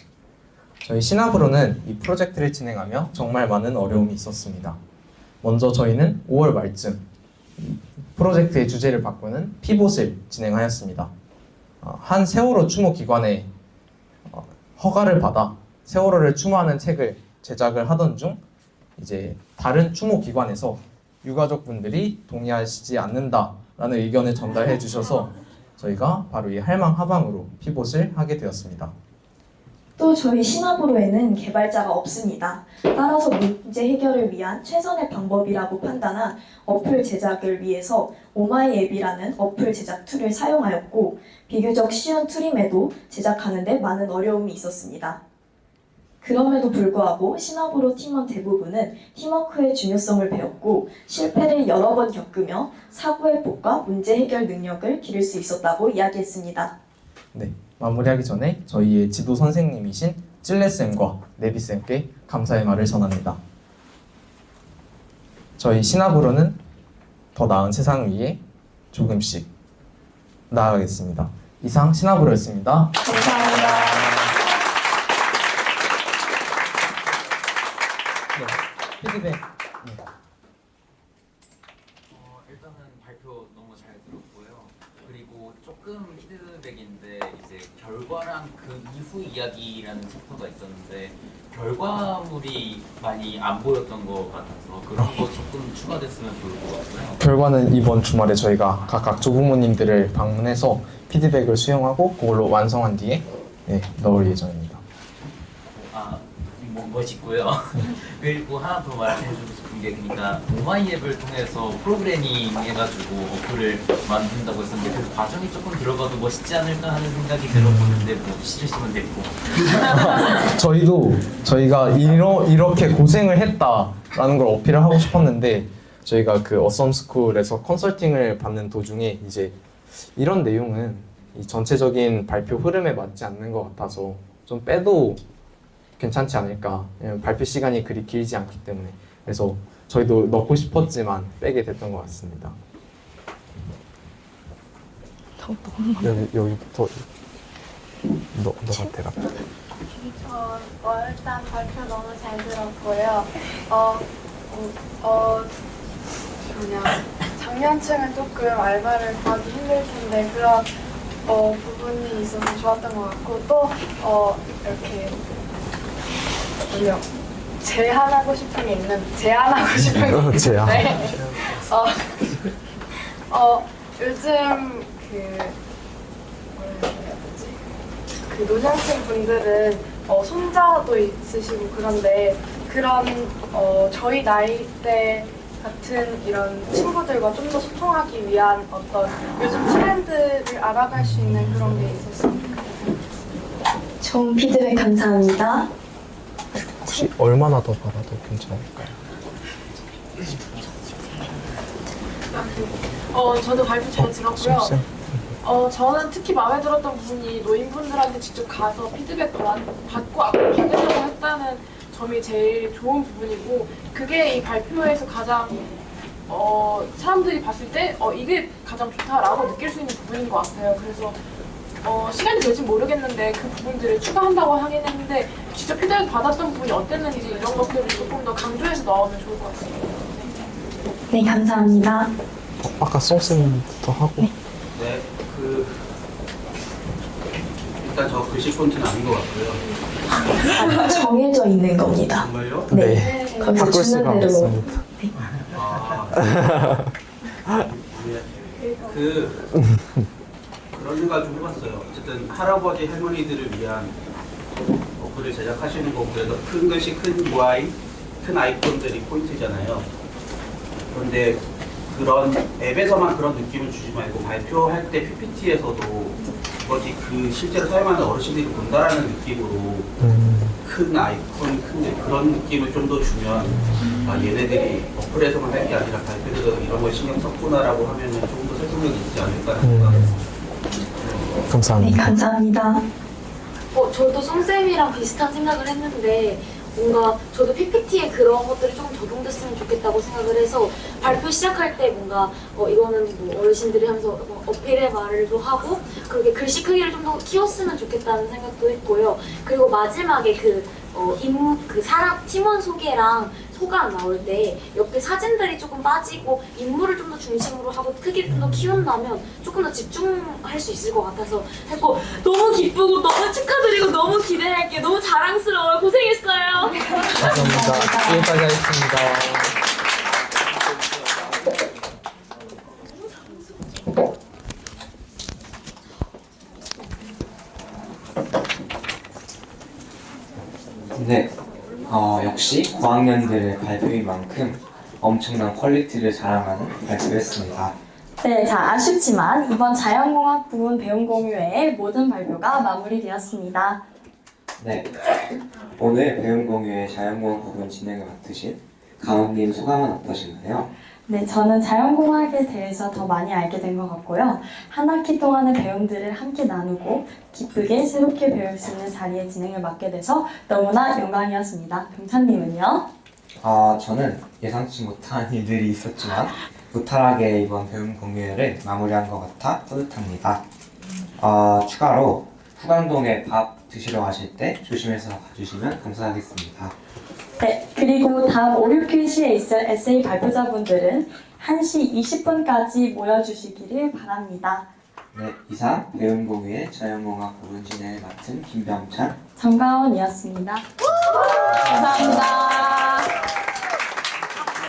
저희 시나브로는 이 프로젝트를 진행하며 정말 많은 어려움이 있었습니다. 먼저 저희는 5월 말쯤 프로젝트의 주제를 바꾸는 피봇을 진행하였습니다. 한 세월호 추모 기관에 허가를 받아 세월호를 추모하는 책을 제작을 하던 중 이제 다른 추모기관에서 유가족분들이 동의하시지 않는다라는 의견을 전달해 주셔서 저희가 바로 이 할망하방으로 피봇을 하게 되었습니다. 또 저희 시나브로에는 개발자가 없습니다. 따라서 문제 해결을 위한 최선의 방법이라고 판단한 어플 제작을 위해서 오마이앱이라는 어플 제작 툴을 사용하였고 비교적 쉬운 툴임에도 제작하는 데 많은 어려움이 있었습니다. 그럼에도 불구하고 시나브로 팀원 대부분은 팀워크의 중요성을 배웠고 실패를 여러 번 겪으며 사고회복과 문제 해결 능력을 기를 수 있었다고 이야기했습니다. 네, 마무리하기 전에 저희의 지도 선생님이신 찔레쌤과 네비쌤께 감사의 말을 전합니다. 저희 시나브로는 더 나은 세상을 위해 조금씩 나아가겠습니다. 이상 시나브로였습니다. 감사합니다. 네, 피드백. 일단은 발표 너무 잘 들었고요. 그리고 조금 피드백인데 이제 결과랑 그 이후 이야기라는 챕터가 있었는데 결과물이 많이 안 보였던 것 같아서 그런 거 조금 추가됐으면 좋을 것 같고요. 결과는 이번 주말에 저희가 각각 조부모님들을 방문해서 피드백을 수용하고 그걸로 완성한 뒤에 넣을 예정입니다. 멋있고요. 그리고 하나 더 말해주고 싶은 게 그러니까 오마이앱을 통해서 프로그래밍 해가지고 어플을 만든다고 했었는데 그 과정이 조금 들어가도 멋있지 않을까 하는 생각이 들어보는데 뭐 싫으시면 됐고 저희가 이렇게 고생을 했다라는 걸 어필을 하고 싶었는데 저희가 그 어썸스쿨에서 컨설팅을 받는 도중에 이제 이런 내용은 이 전체적인 발표 흐름에 맞지 않는 것 같아서 좀 빼도 괜찮지 않을까. 왜냐면 발표 시간이 그리 길지 않기 때문에. 그래서 저희도 넣고 싶었지만 빼게 됐던 것 같습니다. 여기부터 너가 대답. 일단 발표 너무 잘 들었고요. 그냥 작년층은 조금 알바를 구하기 힘들 텐데 그런 부분이 있어서 좋았던 것 같고 또 이렇게 제안하고 싶은 게 있는데 제안. 네. 요즘 그 노년층 분들은 손자도 있으시고 그런데 그런 저희 나이대 같은 이런 친구들과 좀 더 소통하기 위한 어떤 요즘 트렌드를 알아갈 수 있는 그런 게 있었으면 좋겠습니다. 좋은 피드백 감사합니다. 혹시 얼마나 더 받아도 괜찮을까요? 저도 발표 잘 들었고요. 저는 특히 마음에 들었던 부분이 노인분들한테 직접 가서 피드백 받고 받으려고 했다는 점이 제일 좋은 부분이고 그게 이 발표에서 가장 사람들이 봤을 때 이게 가장 좋다라고 느낄 수 있는 부분인 것 같아요. 그래서 시간이 될지 모르겠는데 그 부분들을 추가한다고 하긴 했는데 직접 피드백 받았던 부분이 어땠는지 이런 것들을 조금 더 강조해서 넣으면 좋을 것 같습니다. 네, 감사합니다. 아까 송쌤부터 하고. 네, 일단 저 글씨 폰트는 아닌 것 같고요. 정해져 있는 겁니다. 정말요? 네. 거기서 바꿀 수가 주는 대로. 없습니다. 그런 생각을 좀 해봤어요. 어쨌든 할아버지 할머니들을 위한 어플을 제작하시는 거고 그래서 큰 글씨, 큰 모아이, 큰 아이콘들이 포인트잖아요. 그런데 그런 앱에서만 그런 느낌을 주지 말고 발표할 때 PPT에서도 그것이 그 실제로 사용하는 어르신들이 본다라는 느낌으로 큰 아이콘, 큰 그런 느낌을 좀 더 주면 얘네들이 어플에서만 할 게 아니라 발표에서 이런 걸 신경 썼구나라고 하면 조금 더 설득력이 있지 않을까라는 생각을 감사합니다. 네, 감사합니다. 저도 송쌤이랑 비슷한 생각을 했는데 뭔가 저도 PPT에 그런 것들이 조금 적용됐으면 좋겠다고 생각을 해서 발표 시작할 때 뭔가 이거는 뭐 어르신들이 하면서 어필의 말을도 하고 그렇게 글씨 크기를 좀 더 키웠으면 좋겠다는 생각도 했고요. 그리고 마지막에 사람 팀원 소개랑 소감 나올 때 옆에 사진들이 조금 빠지고 인물을 좀 더 중심으로 하고 크기를 좀 더 키운다면 조금 더 집중할 수 있을 것 같아서 했고 너무 기쁘고 너무 축하드리고 너무 기대할게요. 너무 자랑스러워요. 고생했어요. 감사합니다. 지금까지 하겠습니다. 네, 역시 고학년들의 발표인 만큼 엄청난 퀄리티를 자랑하는 발표였습니다. 네, 자, 아쉽지만 이번 자연공학 부분 배움 공유회의 모든 발표가 마무리되었습니다. 네, 오늘 배움 공유의 자연공학 부분 진행을 맡으신 가은님 소감은 어떠신가요? 네, 저는 자연공학에 대해서 더 많이 알게 된 것 같고요. 한 학기 동안의 배움들을 함께 나누고 기쁘게 새롭게 배울 수 있는 자리에 진행을 맡게 돼서 너무나 영광이었습니다. 병찬님은요? 저는 예상치 못한 일들이 있었지만 무탈하게 이번 배움 공유회를 마무리한 것 같아 뿌듯합니다. 추가로 후강동에 밥 드시러 가실 때 조심해서 가주시면 감사하겠습니다. 네, 그리고 다음 5, 6교시에 있을 에세이 발표자분들은 1시 20분까지 모여주시기를 바랍니다. 네, 이상 배움 공유회 자연공학 부분 진행을 맡은 김병찬, 정가원이었습니다. 감사합니다.